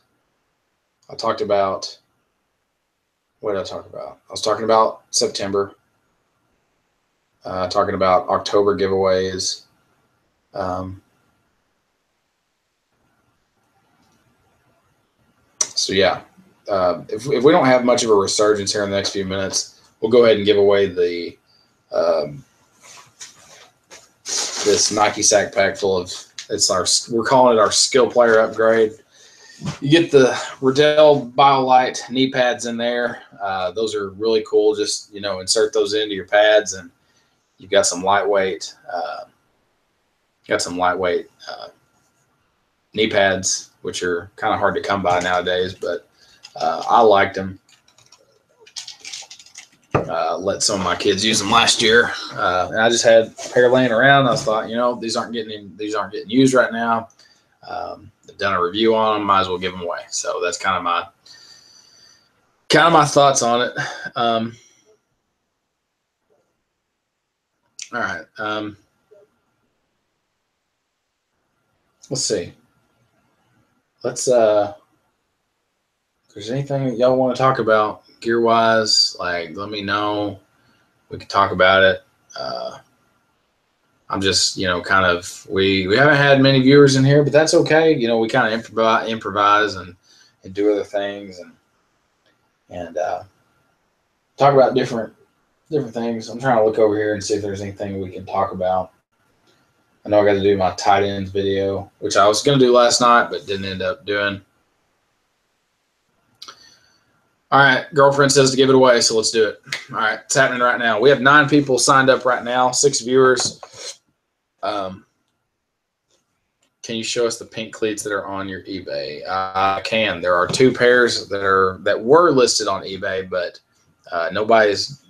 I talked about, what did I talk about? I was talking about September. Talking about October giveaways. So yeah, if we don't have much of a resurgence here in the next few minutes, we'll go ahead and give away the this Nike sack pack full of, we're calling it our skill player upgrade. You get the Riddell BioLite knee pads in there. Those are really cool. Just, insert those into your pads, and you've got some lightweight, knee pads, which are kind of hard to come by nowadays, but I liked them. Let some of my kids use them last year, and I just had a pair laying around. I thought, these aren't getting used right now. I've done a review on them, might as well give them away. So that's kind of my thoughts on it. All right. Let's see. If there's anything that y'all want to talk about gear wise, like, let me know. We can talk about it. I'm just, we haven't had many viewers in here, but that's okay. We kind of improvise and do other things and talk about different things. I'm trying to look over here and see if there's anything we can talk about. I know I got to do my tight ends video, which I was going to do last night, but didn't end up doing. All right, girlfriend says to give it away, so let's do it. All right, it's happening right now. We have 9 people signed up right now, 6 viewers. Can you show us the pink cleats that are on your eBay? I can. There are 2 pairs that were listed on eBay, but nobody has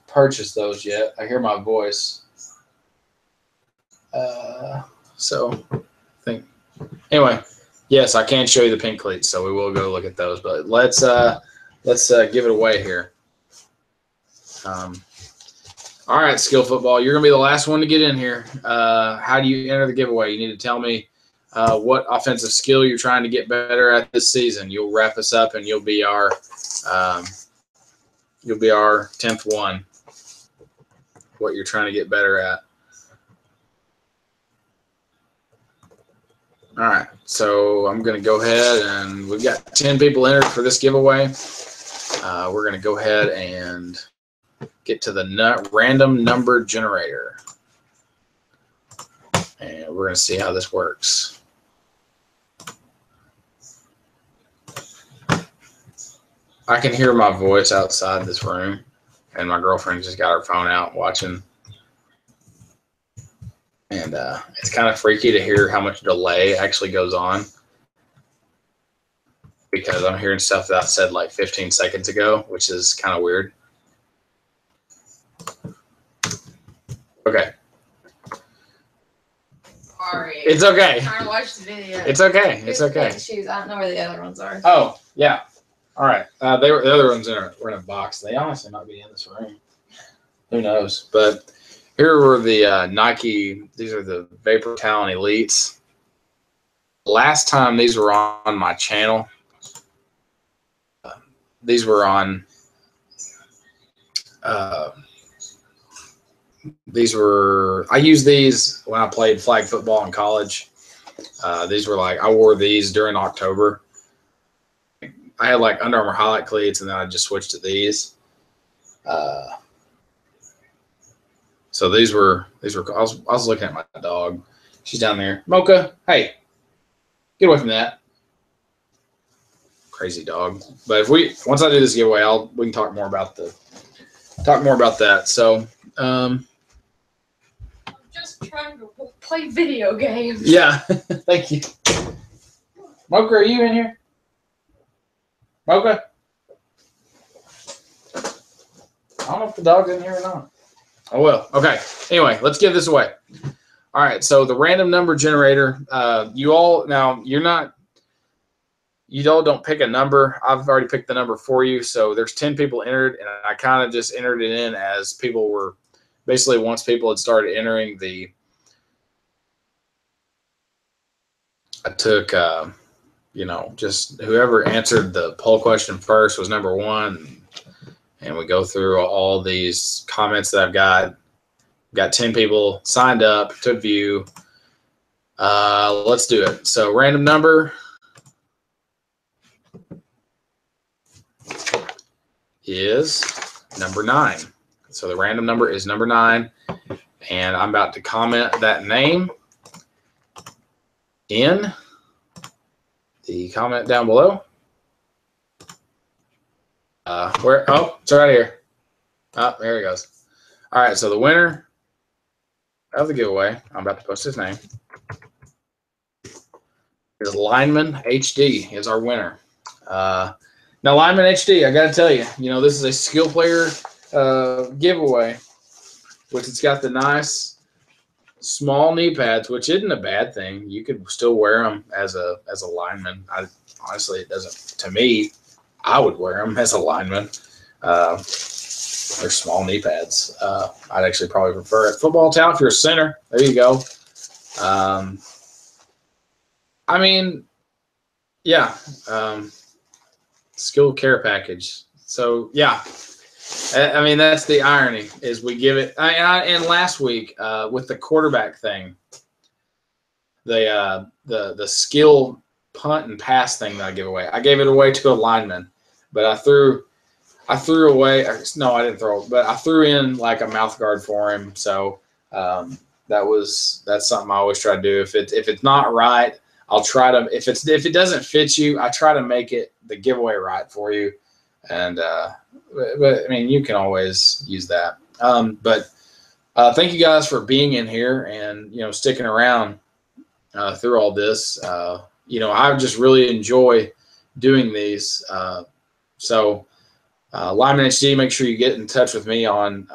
purchased those yet. I hear my voice. So I think, anyway, yes, I can show you the pink cleats, so we will go look at those. But let's give it away here. All right, Skill Football, you're gonna be the last one to get in here. How do you enter the giveaway? You need to tell me what offensive skill you're trying to get better at this season. You'll wrap us up, and you'll be our 10th one. What you're trying to get better at. All right, so I'm going to go ahead, and we've got 10 people entered for this giveaway. We're going to go ahead and get to the random number generator. And we're going to see how this works. I can hear my voice outside this room, and my girlfriend just got her phone out watching. And it's kind of freaky to hear how much delay actually goes on, because I'm hearing stuff that I said like 15 seconds ago, which is kind of weird. Okay. Sorry. It's okay. I'm trying to watch the video. It's okay. It's okay. Shoes. I don't know where the other ones are. Oh, yeah. All right. The other ones were in a box. They honestly might be in this room. Who knows? But here were the Nike. These are the Vapor Talon Elites. Last time these were on my channel, these were on. I used these when I played flag football in college. These were like, I wore these during October. I had like Under Armour highlight cleats, and then I just switched to these. So these were. I was looking at my dog. She's down there. Mocha, hey, get away from that. Crazy dog. But once I do this giveaway, we can talk more about that. So. Just trying to play video games. Yeah, thank you. Mocha, are you in here? Mocha? I don't know if the dog's in here or not. Oh, well. Okay. Anyway, let's give this away. All right, so the random number generator, you all don't pick a number. I've already picked the number for you. So there's 10 people entered, and I kind of just entered it in as people were basically, once people had started entering I took, just whoever answered the poll question first was number one. And we go through all these comments that I've got. Got 10 people signed up to view. Let's do it. So random number is number 9. So the random number is number 9. And I'm about to comment that name in the comment down below. It's right here. Oh, there he goes. All right, so the winner of the giveaway, I'm about to post his name, is Lineman HD is our winner. Now, Lineman HD, I got to tell you, this is a skill player giveaway, which it's got the nice small knee pads, which isn't a bad thing. You could still wear them as a lineman. Honestly, it doesn't. To me, I would wear them as a lineman. They're small knee pads. I'd actually probably prefer it. Football Town, if you're a center, there you go. Skill care package. So, yeah. That's the irony, is we give it. And last week with the quarterback thing, the skill punt and pass thing that I give away, I gave it away to a lineman, but I threw away. No, I didn't throw it, but I threw in like a mouth guard for him. So that's something I always try to do. If it's not right, I'll try to. If it doesn't fit you, I try to make it the giveaway right for you. And but you can always use that. But thank you guys for being in here and sticking around through all this. I just really enjoy doing these. So Lyman HD, make sure you get in touch with me on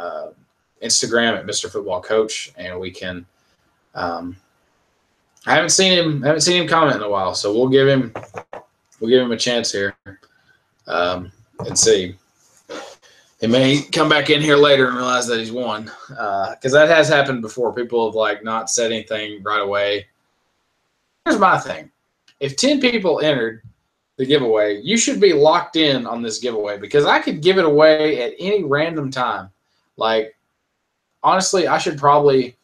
Instagram at Mr. Football Coach, and we can. I haven't seen him comment in a while, so we'll give him a chance here and see. He may come back in here later and realize that he's won, because that has happened before. People have not said anything right away. Here's my thing: if 10 people entered the giveaway, you should be locked in on this giveaway, because I could give it away at any random time. Honestly, I should probably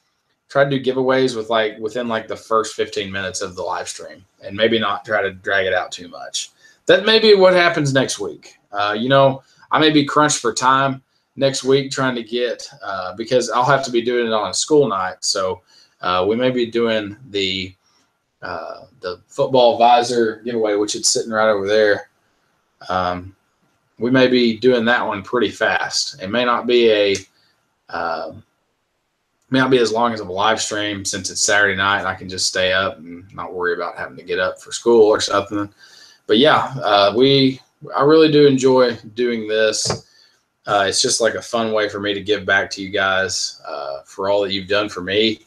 try to do giveaways with within the first 15 minutes of the live stream, and maybe not try to drag it out too much. That may be what happens next week. You know, I may be crunched for time next week trying to get because I'll have to be doing it on a school night. So we may be doing the football visor giveaway, which is sitting right over there. We may be doing that one pretty fast. It may not be as long as a live stream, since it's Saturday night and I can just stay up and not worry about having to get up for school or something. But yeah, I really do enjoy doing this. It's just like a fun way for me to give back to you guys for all that you've done for me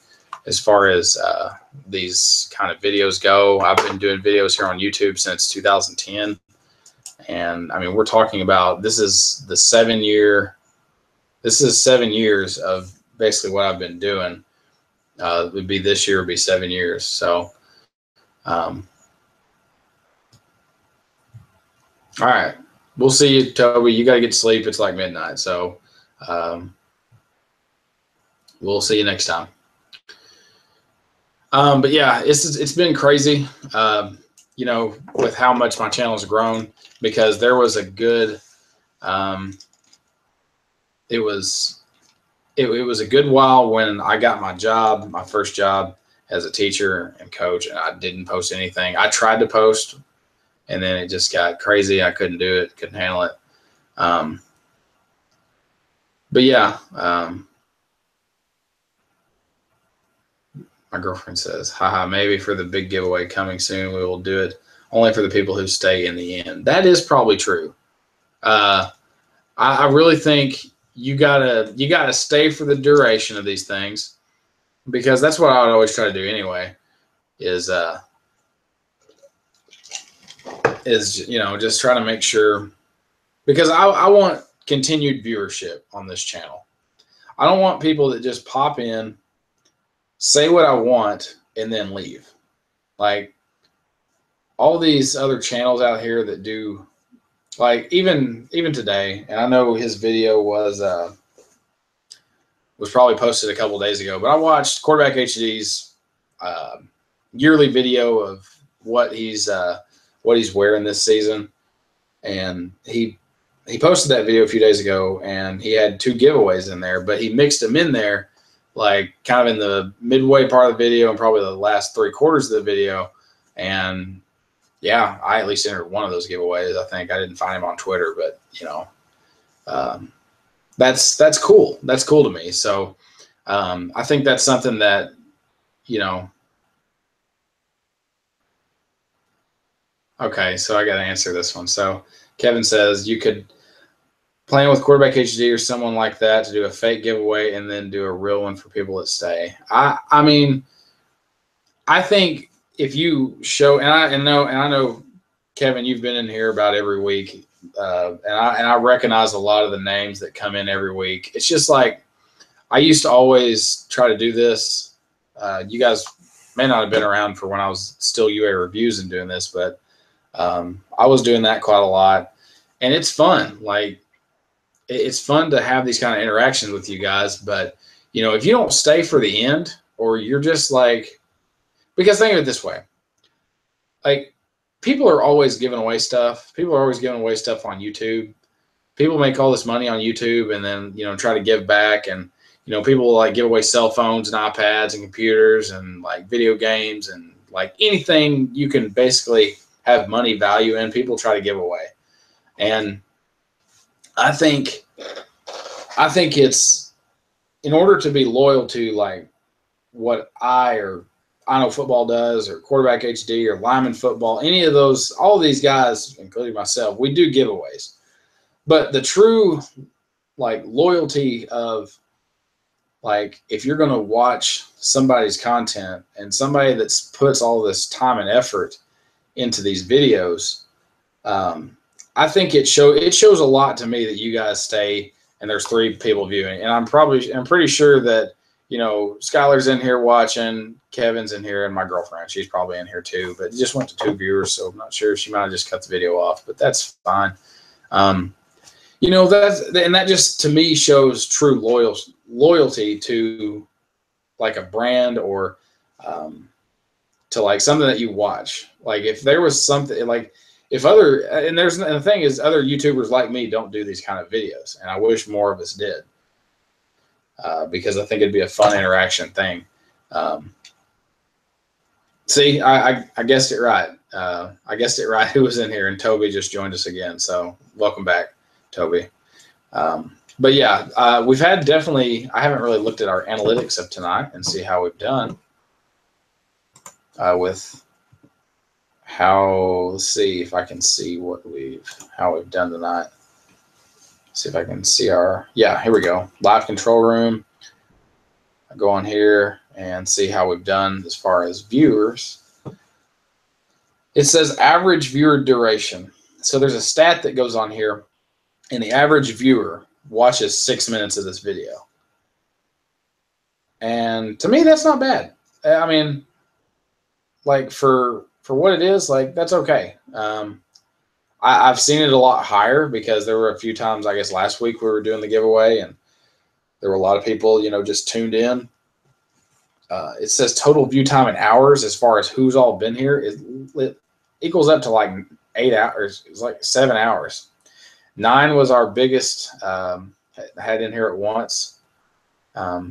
as far as these kind of videos go. I've been doing videos here on YouTube since 2010. And I mean, we're talking about, this is 7 years of basically what I've been doing. It would be this year would be 7 years. So, all right. We'll see you, Toby. You got to get to sleep. It's like midnight. So we'll see you next time. But yeah, it's been crazy, you know, with how much my channel has grown, because there was a good, it was a good while when I got my first job as a teacher and coach, and I didn't post anything. I tried to post, and then it just got crazy. I couldn't do it, couldn't handle it. But yeah, my girlfriend says, haha, maybe for the big giveaway coming soon, we will do it only for the people who stay in the end. That is probably true. I really think you gotta stay for the duration of these things, because that's what I would always try to do anyway, is you know, just try to make sure, because I want continued viewership on this channel. I don't want people that just pop in, say what I want, and then leave. Like all these other channels out here that do, like even today, and I know his video was probably posted a couple days ago, but I watched Quarterback HD's yearly video of what he's wearing this season, and he posted that video a few days ago, and he had 2 giveaways in there, but he mixed them in there like kind of in the midway part of the video and probably the last 3/4 of the video. And yeah, I at least entered one of those giveaways. I think I didn't find him on Twitter, but you know, that's cool. That's cool to me. So I think that's something that, you know. Okay, so I got to answer this one. So Kevin says you could plan with Quarterback HD or someone like that to do a fake giveaway and then do a real one for people that stay. I mean, I think if you show, and I know, Kevin, you've been in here about every week, and I recognize a lot of the names that come in every week. It's just like I used to always try to do this. You guys may not have been around for when I was still UA Reviews and doing this, but I was doing that quite a lot, and it's fun. Like, it's fun to have these kind of interactions with you guys. But you know, if you don't stay for the end, or you're just like, because think of it this way, like people are always giving away stuff. People are always giving away stuff on YouTube. People make all this money on YouTube and then, you know, try to give back. And, you know, people like give away cell phones and iPads and computers and like video games and like anything you can basically have money value in, people try to give away. And I think it's, in order to be loyal to like what I know football does, or Quarterback HD, or Lyman football, any of those, all of these guys, including myself, we do giveaways. But the true like loyalty of, like, if you're going to watch somebody's content and somebody that puts all this time and effort into these videos, I think it shows a lot to me that you guys stay and there's 3 people viewing. And I'm pretty sure that, you know, Skylar's in here watching, Kevin's in here, and my girlfriend, she's probably in here too, but it just went to 2 viewers. So I'm not sure, she might have just cut the video off, but that's fine. You know, that just to me shows true loyalty to like a brand or to like something that you watch. Like if there was something like if other and the thing is other YouTubers like me don't do these kind of videos, and I wish more of us did because I think it'd be a fun interaction thing. See, I guessed it right. I guessed it right. Who was in here? And Toby just joined us again. So welcome back, Toby. But yeah, we've had definitely. I haven't really looked at our analytics of tonight and see how we've done with how. Let's see if I can see how we've done tonight. See if I can see our. Yeah, here we go. Live control room. I go on here and see how we've done as far as viewers. It says average viewer duration. So there's a stat that goes on here, and the average viewer watches 6 minutes of this video. And to me, that's not bad. I mean, like for what it is, like that's okay. I've seen it a lot higher because there were a few times, I guess last week we were doing the giveaway, and there were a lot of people, just tuned in. It says total view time in hours as far as who's all been here. It equals up to like 8 hours. It's like 7 hours. 9 was our biggest. Had in here at once. I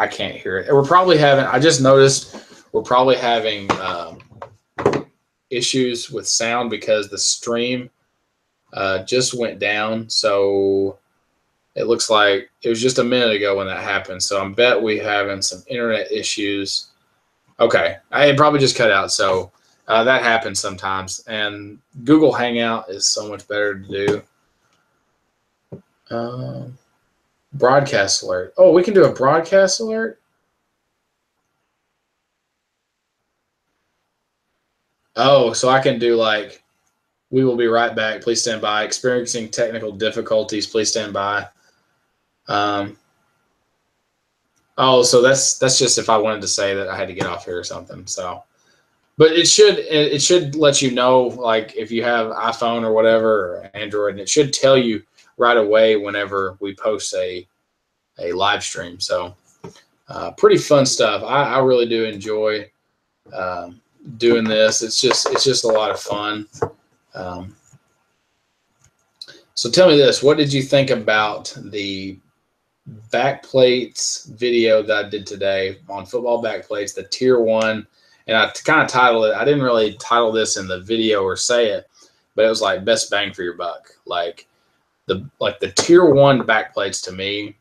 can't hear it. We're probably having. I just noticed we're probably having issues with sound because the stream just went down. So it looks like it was just a minute ago when that happened. So I bet we're having some internet issues. Okay, it probably just cut out. So that happens sometimes. And Google Hangout is so much better to do. Broadcast alert. Oh, we can do a broadcast alert? Oh, so I can do like, we will be right back. Please stand by. Experiencing technical difficulties. Please stand by. Oh, so that's just if I wanted to say that I had to get off here or something. So, but it should let you know, like if you have iPhone or whatever or Android, and it should tell you right away whenever we post a live stream. So, pretty fun stuff. I really do enjoy doing this. It's just a lot of fun. So tell me this: what did you think about the backplates video that I did today on football backplates, the tier 1? And I kind of titled it. I didn't really title this in the video or say it, but it was like best bang for your buck. Like the tier 1 backplates to me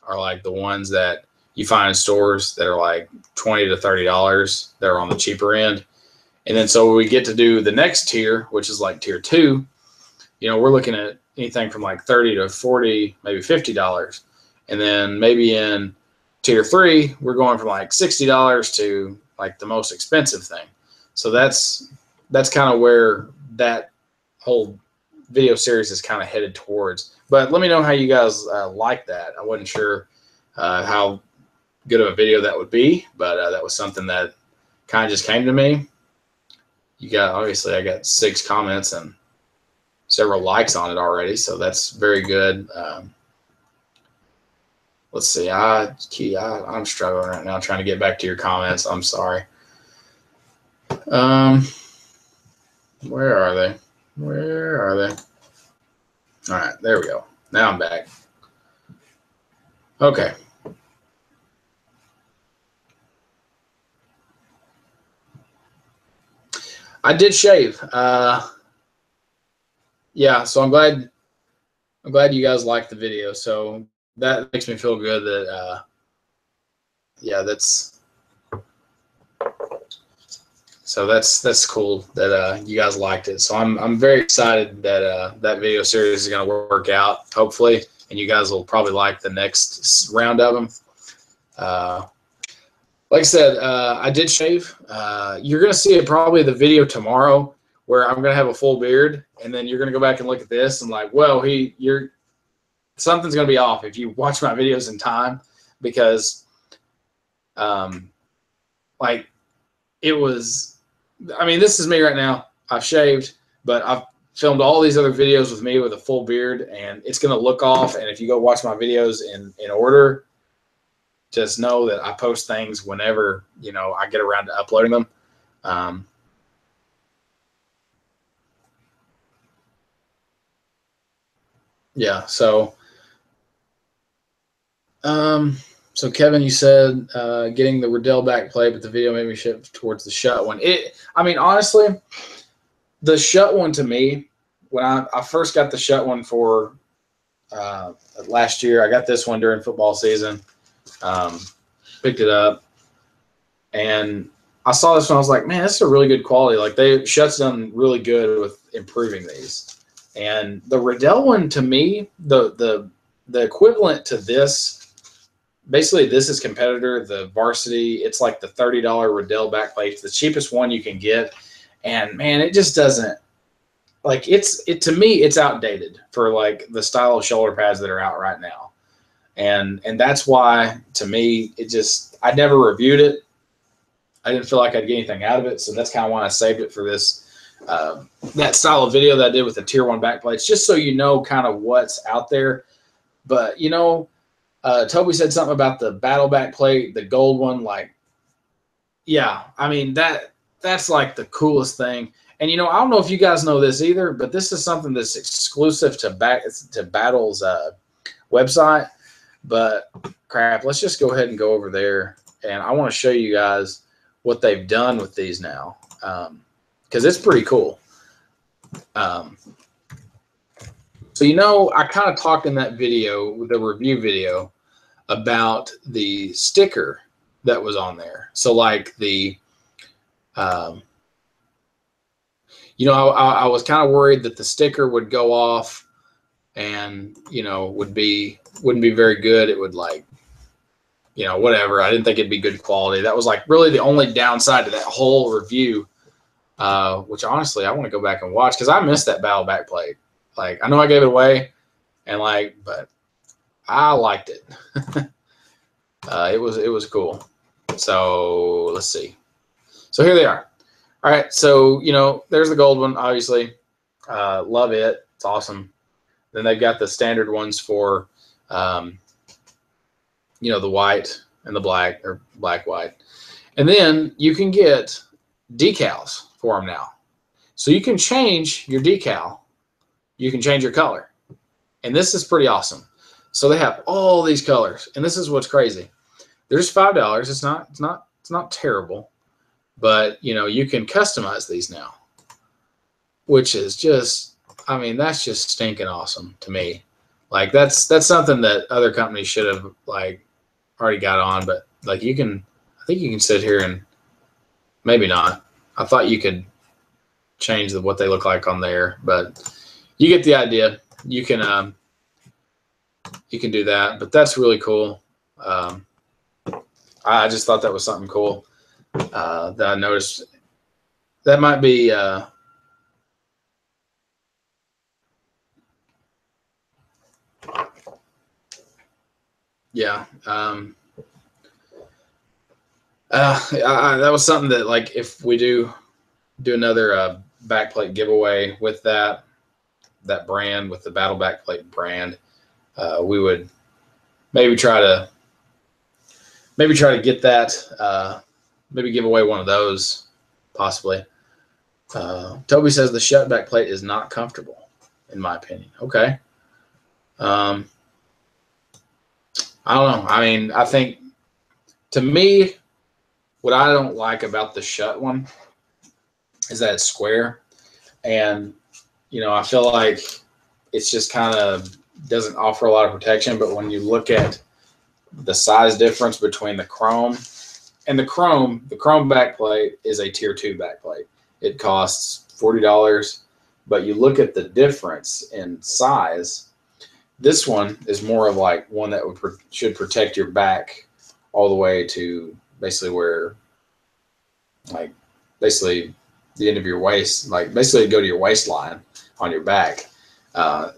are like the ones that you find in stores that are like $20 to $30. They're on the cheaper end. And then so we get to do the next tier, which is like tier 2. We're looking at anything from like $30 to $40, maybe $50. And then maybe in tier 3, we're going from like $60 to like the most expensive thing. So that's kind of where that whole video series is kind of headed towards. But let me know how you guys like that. I wasn't sure how good of a video that would be, but that was something that kind of just came to me. Obviously I got 6 comments and several likes on it already, so that's very good. Let's see. I'm struggling right now trying to get back to your comments. I'm sorry. Where are they? Where are they? All right, there we go. Now I'm back. Okay. I did shave. Yeah, so I'm glad you guys liked the video. So that makes me feel good that yeah, that's cool that you guys liked it. So I'm very excited that that video series is going to work out, hopefully, and you guys will probably like the next round of them. Like I said, I did shave. You're going to see probably the video tomorrow where I'm going to have a full beard, and then you're going to go back and look at this and like, well, something's going to be off if you watch my videos in time, because like it was, I mean, this is me right now. I've shaved, but filmed all these other videos with me with a full beard, and it's going to look off. And if you go watch my videos in order, just know that I post things whenever, you know, I get around to uploading them. Yeah. So Kevin, you said getting the Riddell back play, but the video made me shift towards the shut one. I mean, honestly, the shut one to me, when I first got the shut one for last year, I got this one during football season, picked it up, and I saw this one. I was like, man, this is a really good quality. Like shut's done really good with improving these. And the Riddell one to me, the equivalent to this, basically this is competitor, the varsity. It's like the $30 Riddell backplate. It's the cheapest one you can get. And man, it just doesn't, like to me, it's outdated for like the style of shoulder pads that are out right now. And that's why to me, I never reviewed it. I didn't feel like I'd get anything out of it. So that's kind of why I saved it for this, that style of video that I did with the tier 1 backplates, just so you know kind of what's out there. But, you know, Toby said something about the battle backplate, the gold one. Like, yeah, I mean, that's like the coolest thing. And, you know, I don't know if you guys know this either, but this is something that's exclusive to Battle's website. But crap, let's just go ahead and go over there. And I want to show you guys what they've done with these now, because it's pretty cool. So, you know, I kind of talked in that video, the review video, about the sticker that was on there. So, like the you know, I was kind of worried that the sticker would go off and, you know, wouldn't be very good. It would, like, you know, whatever. I didn't think it'd be good quality. That was like really the only downside to that whole review, which honestly I want to go back and watch because I missed that battle backplate. Like, I know I gave it away, and like, but I liked it. It was cool. So let's see. So here they are. All right, so, you know, there's the gold one, obviously. Love it. It's awesome. Then they've got the standard ones for, you know, the white and the black, or black, white. And then you can get decals for them now. So you can change your decal. You can change your color. And this is pretty awesome. So they have all these colors. And this is what's crazy. There's $5. It's not terrible. But, you know, you can customize these now, which is just, I mean, that's just stinking awesome to me. Like, that's something that other companies should have, like, already got on. But, like, I think you can sit here and maybe not. I thought you could change what they look like on there, but you get the idea. You can do that, but that's really cool. I just thought that was something cool. That I noticed. That might be yeah. That was something that, like, if we do another backplate giveaway with that brand, with the battle backplate brand, we would maybe try to get that. Maybe give away one of those, possibly. Toby says the shutback plate is not comfortable, in my opinion. Okay. I don't know. I mean, I think, to me, what I don't like about the shut one is that it's square. And, you know, I feel like it's just kind of doesn't offer a lot of protection. But when you look at the size difference between the chrome and the chrome backplate is a tier 2 backplate. It costs $40, but you look at the difference in size. This one is more of like one that should protect your back all the way to basically where, like, basically the end of your waist, like basically go to your waistline on your back,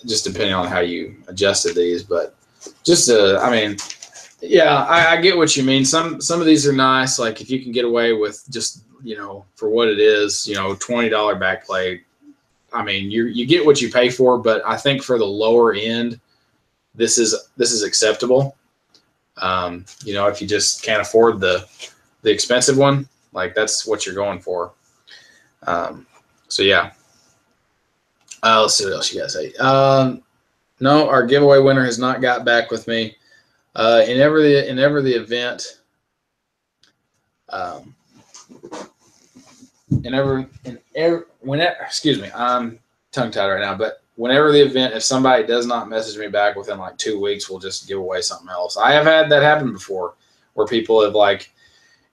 just depending on how you adjusted these. But just, I mean, yeah, I get what you mean. Some of these are nice. Like, if you can get away with just, you know, for what it is, you know, $20 backplate, I mean, you get what you pay for, but I think for the lower end, this is acceptable. You know, if you just can't afford the expensive one, like that's what you're going for. So yeah. Let's see what else you guys say. No, our giveaway winner has not got back with me. In every event, excuse me, I'm tongue tied right now, but whenever the event, if somebody does not message me back within like 2 weeks, we'll just give away something else. I have had that happen before where people have like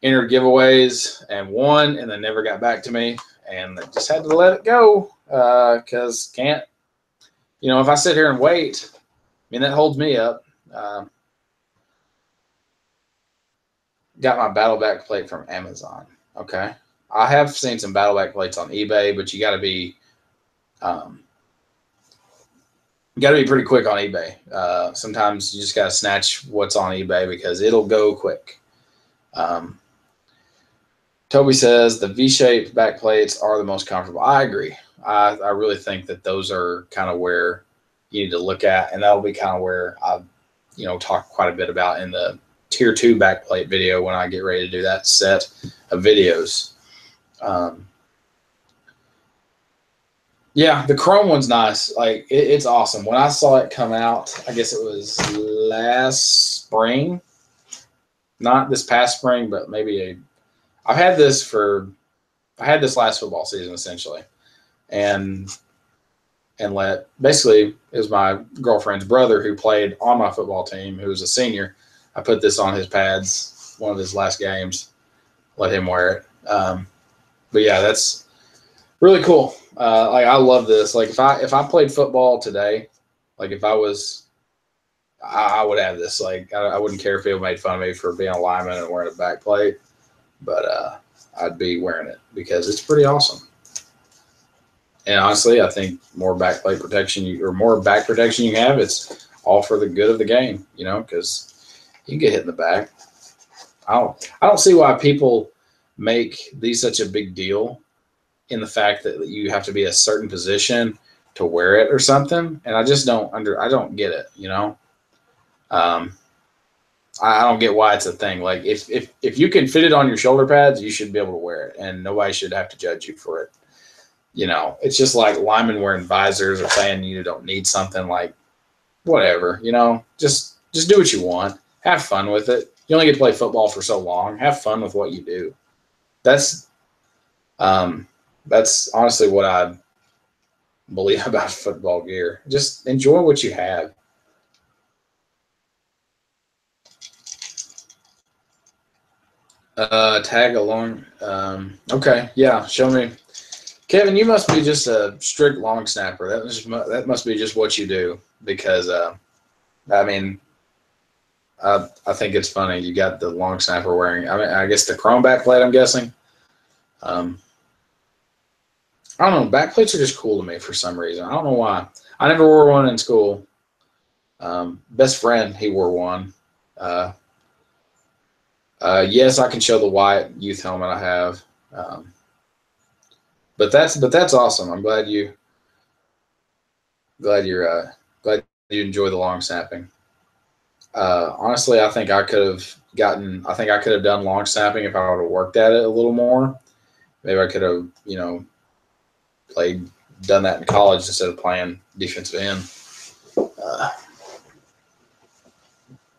entered giveaways and won and then never got back to me, and they just had to let it go because can't, you know, if I sit here and wait, I mean, that holds me up. Got my battle back plate from Amazon. Okay. I have seen some battle back plates on eBay, but you got to be pretty quick on eBay. Sometimes you just got to snatch what's on eBay because it'll go quick. Toby says the V-shaped back plates are the most comfortable. I agree. I really think that those are kind of where you need to look at, and that'll be kind of where I, you know, talk quite a bit about in the tier 2 backplate video when I get ready to do that set of videos. Yeah, the chrome one's nice. Like it's awesome. When I saw it come out, I guess it was last spring, not this past spring, but maybe I had this last football season essentially, and basically it was my girlfriend's brother who played on my football team, who was a senior. I put this on his pads one of his last games, let him wear it. But yeah, that's really cool. Like I love this. Like if I played football today, like if I was, I would have this. Like I wouldn't care if people made fun of me for being a lineman and wearing a back plate, but I'd be wearing it because it's pretty awesome. And honestly, I think more back plate protection or more back protection you have, it's all for the good of the game, you know, because you can get hit in the back. I don't see why people make these such a big deal in the fact that you have to be a certain position to wear it or something. And I just I don't get it, you know? I don't get why it's a thing. Like if you can fit it on your shoulder pads, you should be able to wear it and nobody should have to judge you for it. You know, it's just like linemen wearing visors or saying you don't need something, like whatever, you know, just do what you want. Have fun with it. You only get to play football for so long. Have fun with what you do. That's honestly what I believe about football gear. Just enjoy what you have. Tag along. Okay, yeah, show me. Kevin, you must be just a strict long snapper. That must be just what you do because, I mean, I think it's funny. You got the long snapper wearing, I mean, I guess the chrome back plate, I'm guessing. I don't know. Back plates are just cool to me for some reason. I don't know why. I never wore one in school. Best friend, he wore one. Yes, I can show the white youth helmet I have. But that's awesome. I'm glad you enjoy the long snapping. Honestly, I think I could have done long snapping if I would have worked at it a little more. Maybe I could have, you know, done that in college instead of playing defensive end.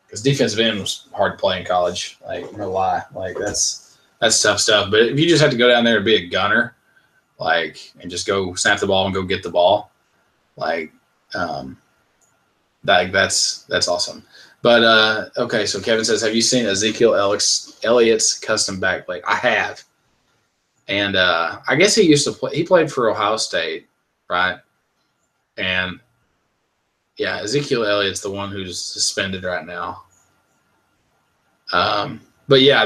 Because defensive end was hard to play in college. Like, no lie. Like that's tough stuff. But if you just have to go down there and be a gunner, like, and just go snap the ball and go get the ball, like, that's awesome. But okay, so Kevin says, have you seen Ezekiel Elliott's custom backplate? I have, and I guess he used to play. He played for Ohio State, right? And yeah, Ezekiel Elliott's the one who's suspended right now. But yeah,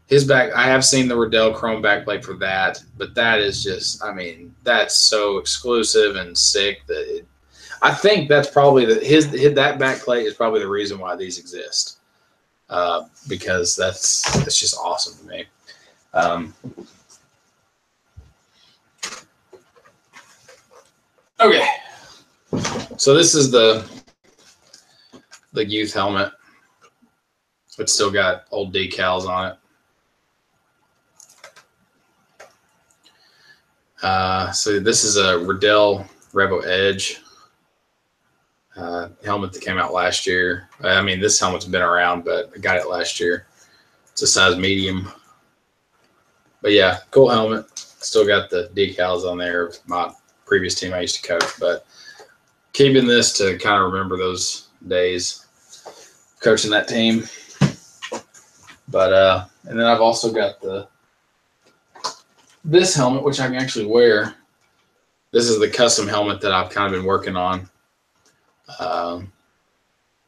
his back. I have seen the Riddell chrome backplate for that, but that is just, I mean, that's so exclusive and sick that I think that's probably that backplate is probably the reason why these exist, because that's just awesome to me. Okay. So this is the youth helmet. It's still got old decals on it. So this is a Riddell Revo Edge helmet that came out last year. I mean, this helmet's been around, but I got it last year. It's a size medium. But yeah, cool helmet. Still got the decals on there of my previous team I used to coach. But keeping this to kind of remember those days coaching that team. But and then I've also got this helmet, which I can actually wear. This is the custom helmet that I've kind of been working on.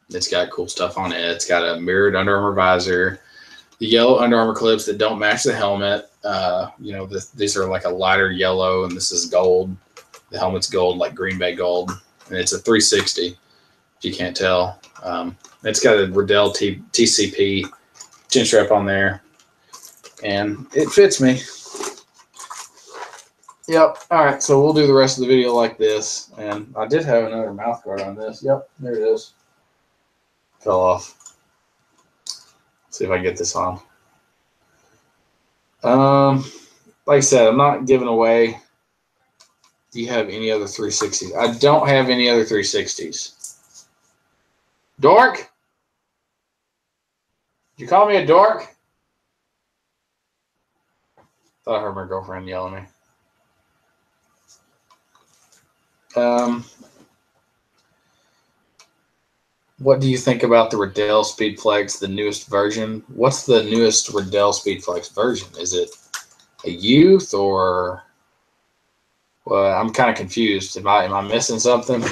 It's got cool stuff on it. It's got a mirrored Under Armour visor, the yellow Under Armour clips that don't match the helmet. These are like a lighter yellow, and this is gold. The helmet's gold, like Green Bay gold, and it's a 360. If you can't tell, it's got a Riddell TCP chin strap on there, and it fits me. Yep. All right. So we'll do the rest of the video like this. And I did have another mouth guard on this. Yep. There it is. Fell off. Let's see if I can get this on. Like I said, I'm not giving away. Do you have any other 360s? I don't have any other 360s. Dork? Did you call me a dork? Thought I heard my girlfriend yelling at me. What do you think about the Riddell Speedflex, the newest version? What's the newest Riddell Speedflex version? Is it a youth or? Well, I'm kind of confused. Am I missing something?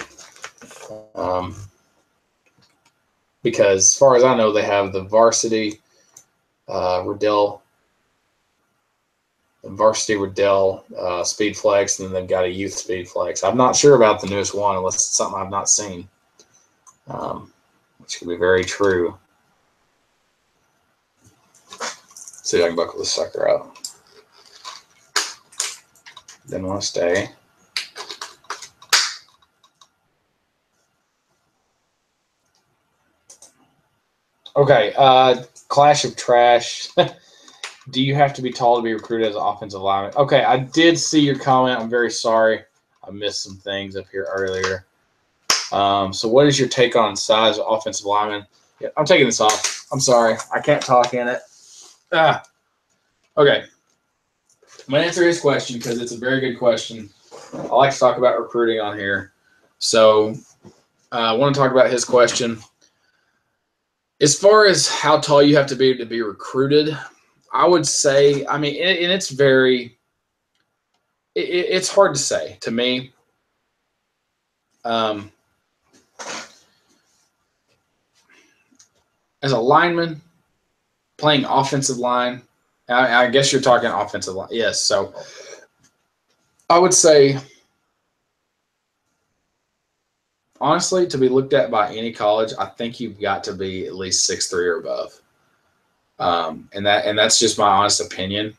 Because as far as I know, they have the varsity Riddell. Varsity Riddell Speedflex, and then they've got a youth Speedflex. I'm not sure about the newest one unless it's something I've not seen, which could be very true. Let's see if I can buckle this sucker out. Didn't want to stay. Okay, Clash of Trash. Do you have to be tall to be recruited as an offensive lineman? Okay, I did see your comment. I'm very sorry. I missed some things up here earlier. So what is your take on size of offensive lineman? Yeah, I'm taking this off. I'm sorry. I can't talk in it. Okay. I'm going to answer his question because it's a very good question. I like to talk about recruiting on here. So I want to talk about his question. As far as how tall you have to be recruited, I would say, I mean, and it's it's hard to say to me. As a lineman playing offensive line, I guess you're talking offensive line. Yes. So I would say, honestly, to be looked at by any college, I think you've got to be at least 6'3" or above. And that's just my honest opinion,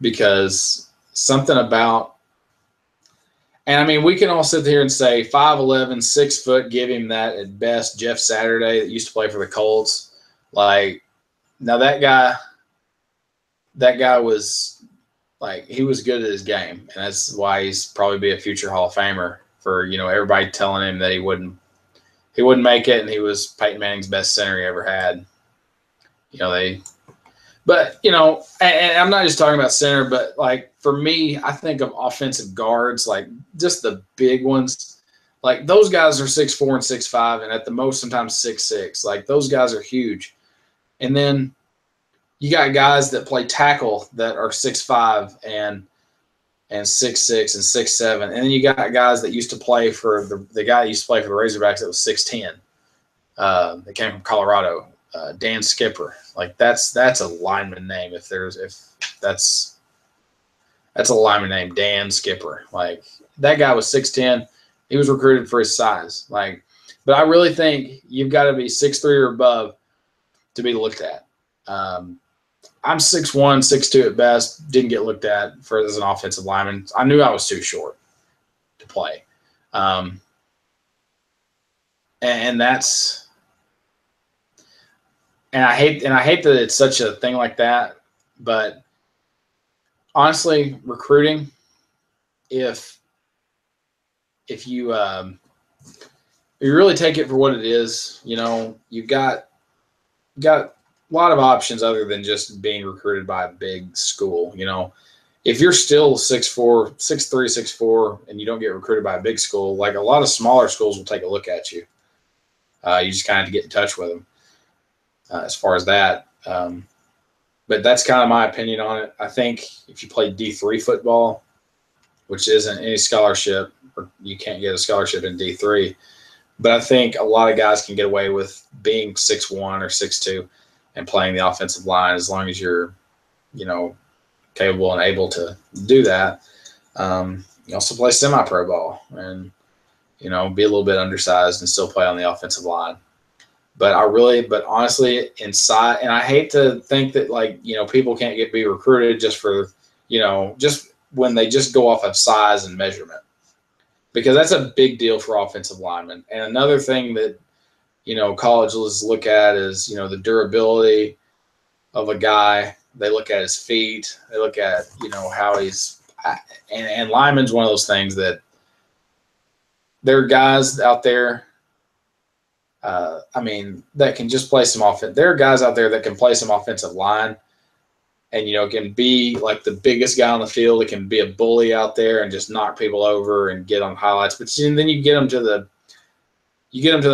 because something about, and I mean, we can all sit here and say 5'11", 6 foot, give him that at best. Jeff Saturday that used to play for the Colts, like, now that guy was like, he was good at his game, and that's why he's probably be a future Hall of Famer. For everybody telling him that he wouldn't make it, and he was Peyton Manning's best center he ever had. But and I'm not just talking about center, but like for me, I think of offensive guards, like just the big ones. Like those guys are 6'4" and 6'5", and at the most sometimes 6'6". Like those guys are huge. And then you got guys that play tackle that are 6'5" and 6'6" and 6'7", and then you got guys that used to play for the guy that used to play for the Razorbacks that was 6'10". That came from Colorado. Dan Skipper, like that's a lineman name. If that's a lineman name, Dan Skipper. Like that guy was 6'10". He was recruited for his size. Like, but I really think you've got to be 6'3" or above to be looked at. I'm 6'1", 6'2" at best. Didn't get looked at as an offensive lineman. I knew I was too short. play. And that's, and I hate that it's such a thing like that, but honestly, recruiting, if you you really take it for what it is, you've got a lot of options other than just being recruited by a big school. If you're still 6'4", 6'3", 6'4", and you don't get recruited by a big school, like a lot of smaller schools will take a look at you. You just kind of get in touch with them as far as that. But that's kind of my opinion on it. I think if you play D3 football, which isn't any scholarship, or you can't get a scholarship in D3, but I think a lot of guys can get away with being 6'1" or 6'2" and playing the offensive line as long as you're, capable and able to do that. You also play semi-pro ball and, be a little bit undersized and still play on the offensive line. But honestly, inside, and I hate to think that people can't be recruited just for, just when they just go off of size and measurement, because that's a big deal for offensive linemen. And another thing that, colleges look at is, the durability of a guy. They look at his feet. They look at, how he's, and linemen's one of those things that there are guys out there, that can just play some offense. There are guys out there that can play some offensive line and, can be like the biggest guy on the field. It can be a bully out there and just knock people over and get on highlights. But then you get them to the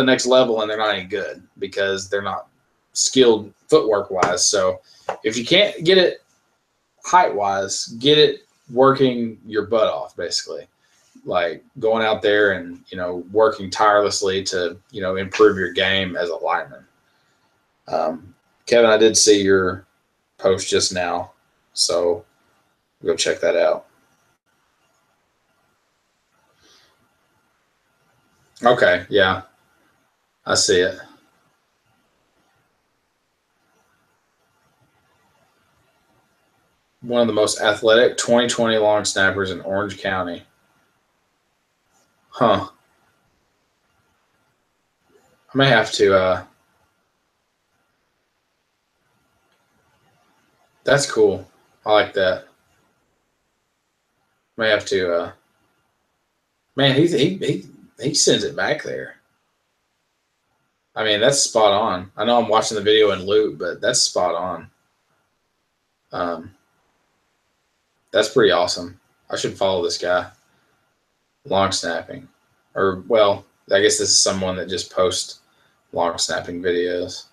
next level and they're not any good because they're not skilled footwork wise. So if you can't get it height wise, get it working your butt off, basically. Like going out there and, working tirelessly to, improve your game as a lineman. Kevin, I did see your post just now, so go check that out. Okay, yeah, I see it. One of the most athletic 2020 long snappers in Orange County. Huh. I may have to, that's cool. I like that. May have to, man, he sends it back there. I mean, that's spot on. I know I'm watching the video in loop, but that's spot on. That's pretty awesome. I should follow this guy. Long snapping. Or, well, I guess this is someone that just posts long snapping videos.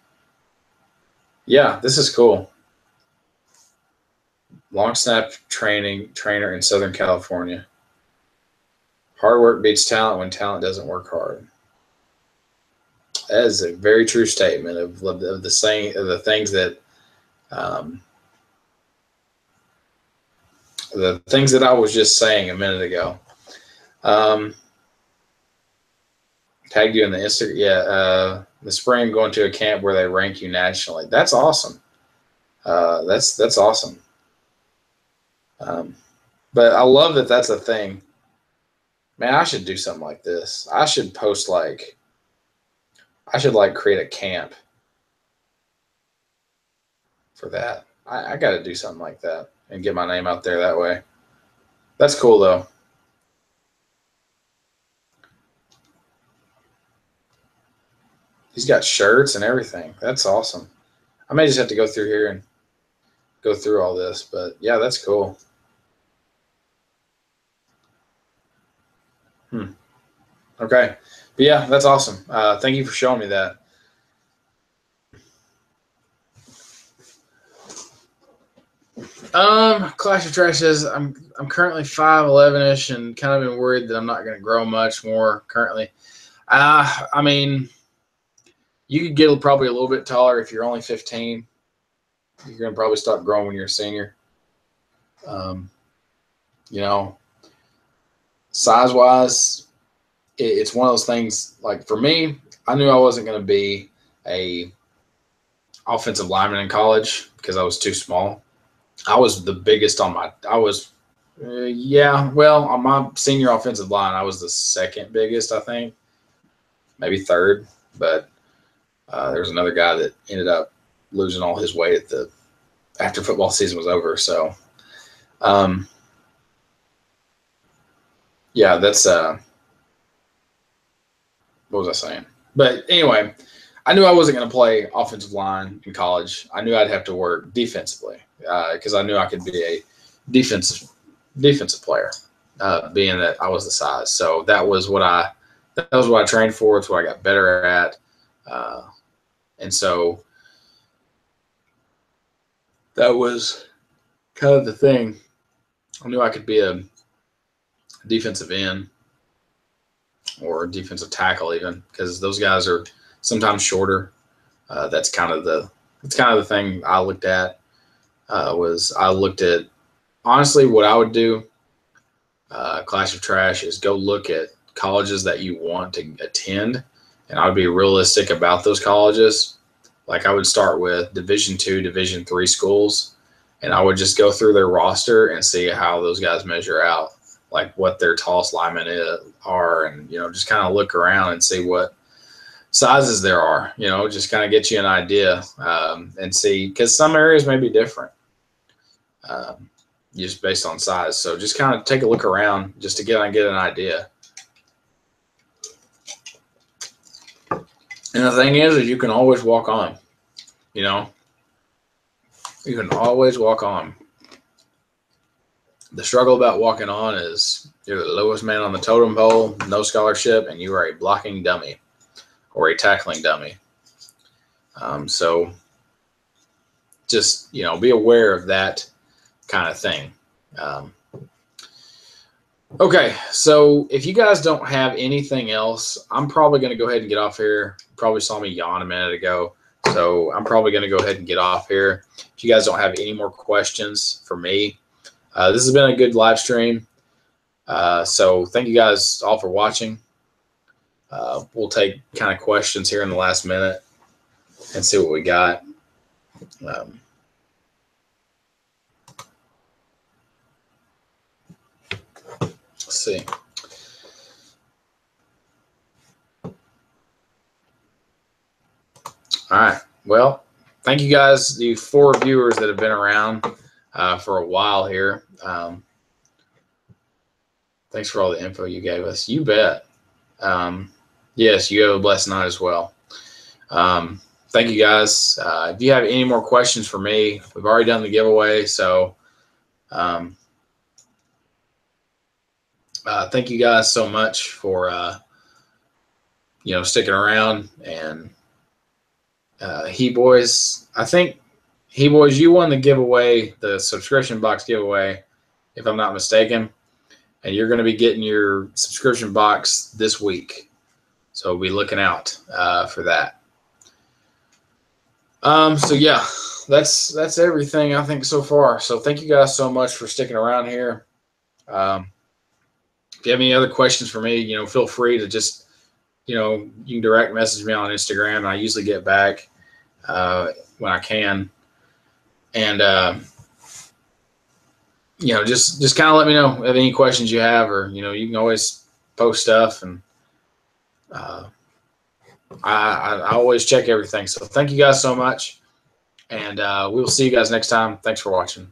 Yeah, this is cool. Long snap trainer in Southern California. Hard work beats talent when talent doesn't work hard. That is a very true statement of the things that the things that I was just saying a minute ago. Tagged you in the Instagram. Yeah, the spring going to a camp where they rank you nationally. That's awesome. That's awesome. But I love that that's a thing. Man, I should do something like this. I should post I should create a camp for that. I got to do something like that and get my name out there that way. That's cool though. He's got shirts and everything. That's awesome. I may just have to go through here and go through all this, but yeah, that's cool. Okay. But yeah, that's awesome. Thank you for showing me that. Clash of Trash says I'm currently 5'11"-ish and kind of been worried that I'm not going to grow much more currently. I mean, you could get probably a little bit taller if you're only 15. You're going to probably start growing when you're a senior. Size-wise, it's one of those things. Like for me, I knew I wasn't going to be a offensive lineman in college because I was too small. I was the biggest I was Yeah, well, on my senior offensive line, I was the second biggest, I think, maybe third. But there's another guy that ended up losing all his weight after football season was over. So, yeah, that's what was I saying? But anyway, I knew I wasn't going to play offensive line in college. I knew I'd have to work defensively because I knew I could be a defensive player, being that I was the size. So that was what I trained for. It's what I got better at, and so that was kind of the thing. I knew I could be a defensive end or defensive tackle even, because those guys are sometimes shorter. That's kind of the thing I looked at. I looked at, honestly, what I would do, Clash of Trash, is go look at colleges that you want to attend, and I would be realistic about those colleges. Like, I would start with Division II, Division III schools, and I would just go through their roster and see how those guys measure out, like what their tallest linemen are, and just kind of look around and see what sizes there are. Just kind of get you an idea, and see, because some areas may be different, just based on size. So just kind of take a look around just to get an idea. And the thing is you can always walk on. You can always walk on. The struggle about walking on is you're the lowest man on the totem pole, no scholarship, and you are a blocking dummy or a tackling dummy. So just, be aware of that kind of thing. Okay, so if you guys don't have anything else, I'm probably going to go ahead and get off here. You probably saw me yawn a minute ago, so I'm probably going to go ahead and get off here. If you guys don't have any more questions for me, this has been a good live stream. So thank you guys all for watching. We'll take kind of questions here in the last minute and see what we got. Let's see. All right. Well, thank you guys, the 4 viewers that have been around for a while here. Thanks for all the info you gave us. You bet. Yes, you have a blessed night as well. Thank you guys. If you have any more questions for me, we've already done the giveaway. So thank you guys so much for, sticking around. And He Boys, I think, He Boys, you won the giveaway, the subscription box giveaway, if I'm not mistaken. And you're going to be getting your subscription box this week. So be looking out for that. So yeah, that's everything I think so far. So thank you guys so much for sticking around here. If you have any other questions for me, feel free to just, you can direct message me on Instagram, and I usually get back when I can. And just kind of let me know if any questions you have, or you can always post stuff, and I always check everything. So thank you guys so much, and we will see you guys next time. Thanks for watching.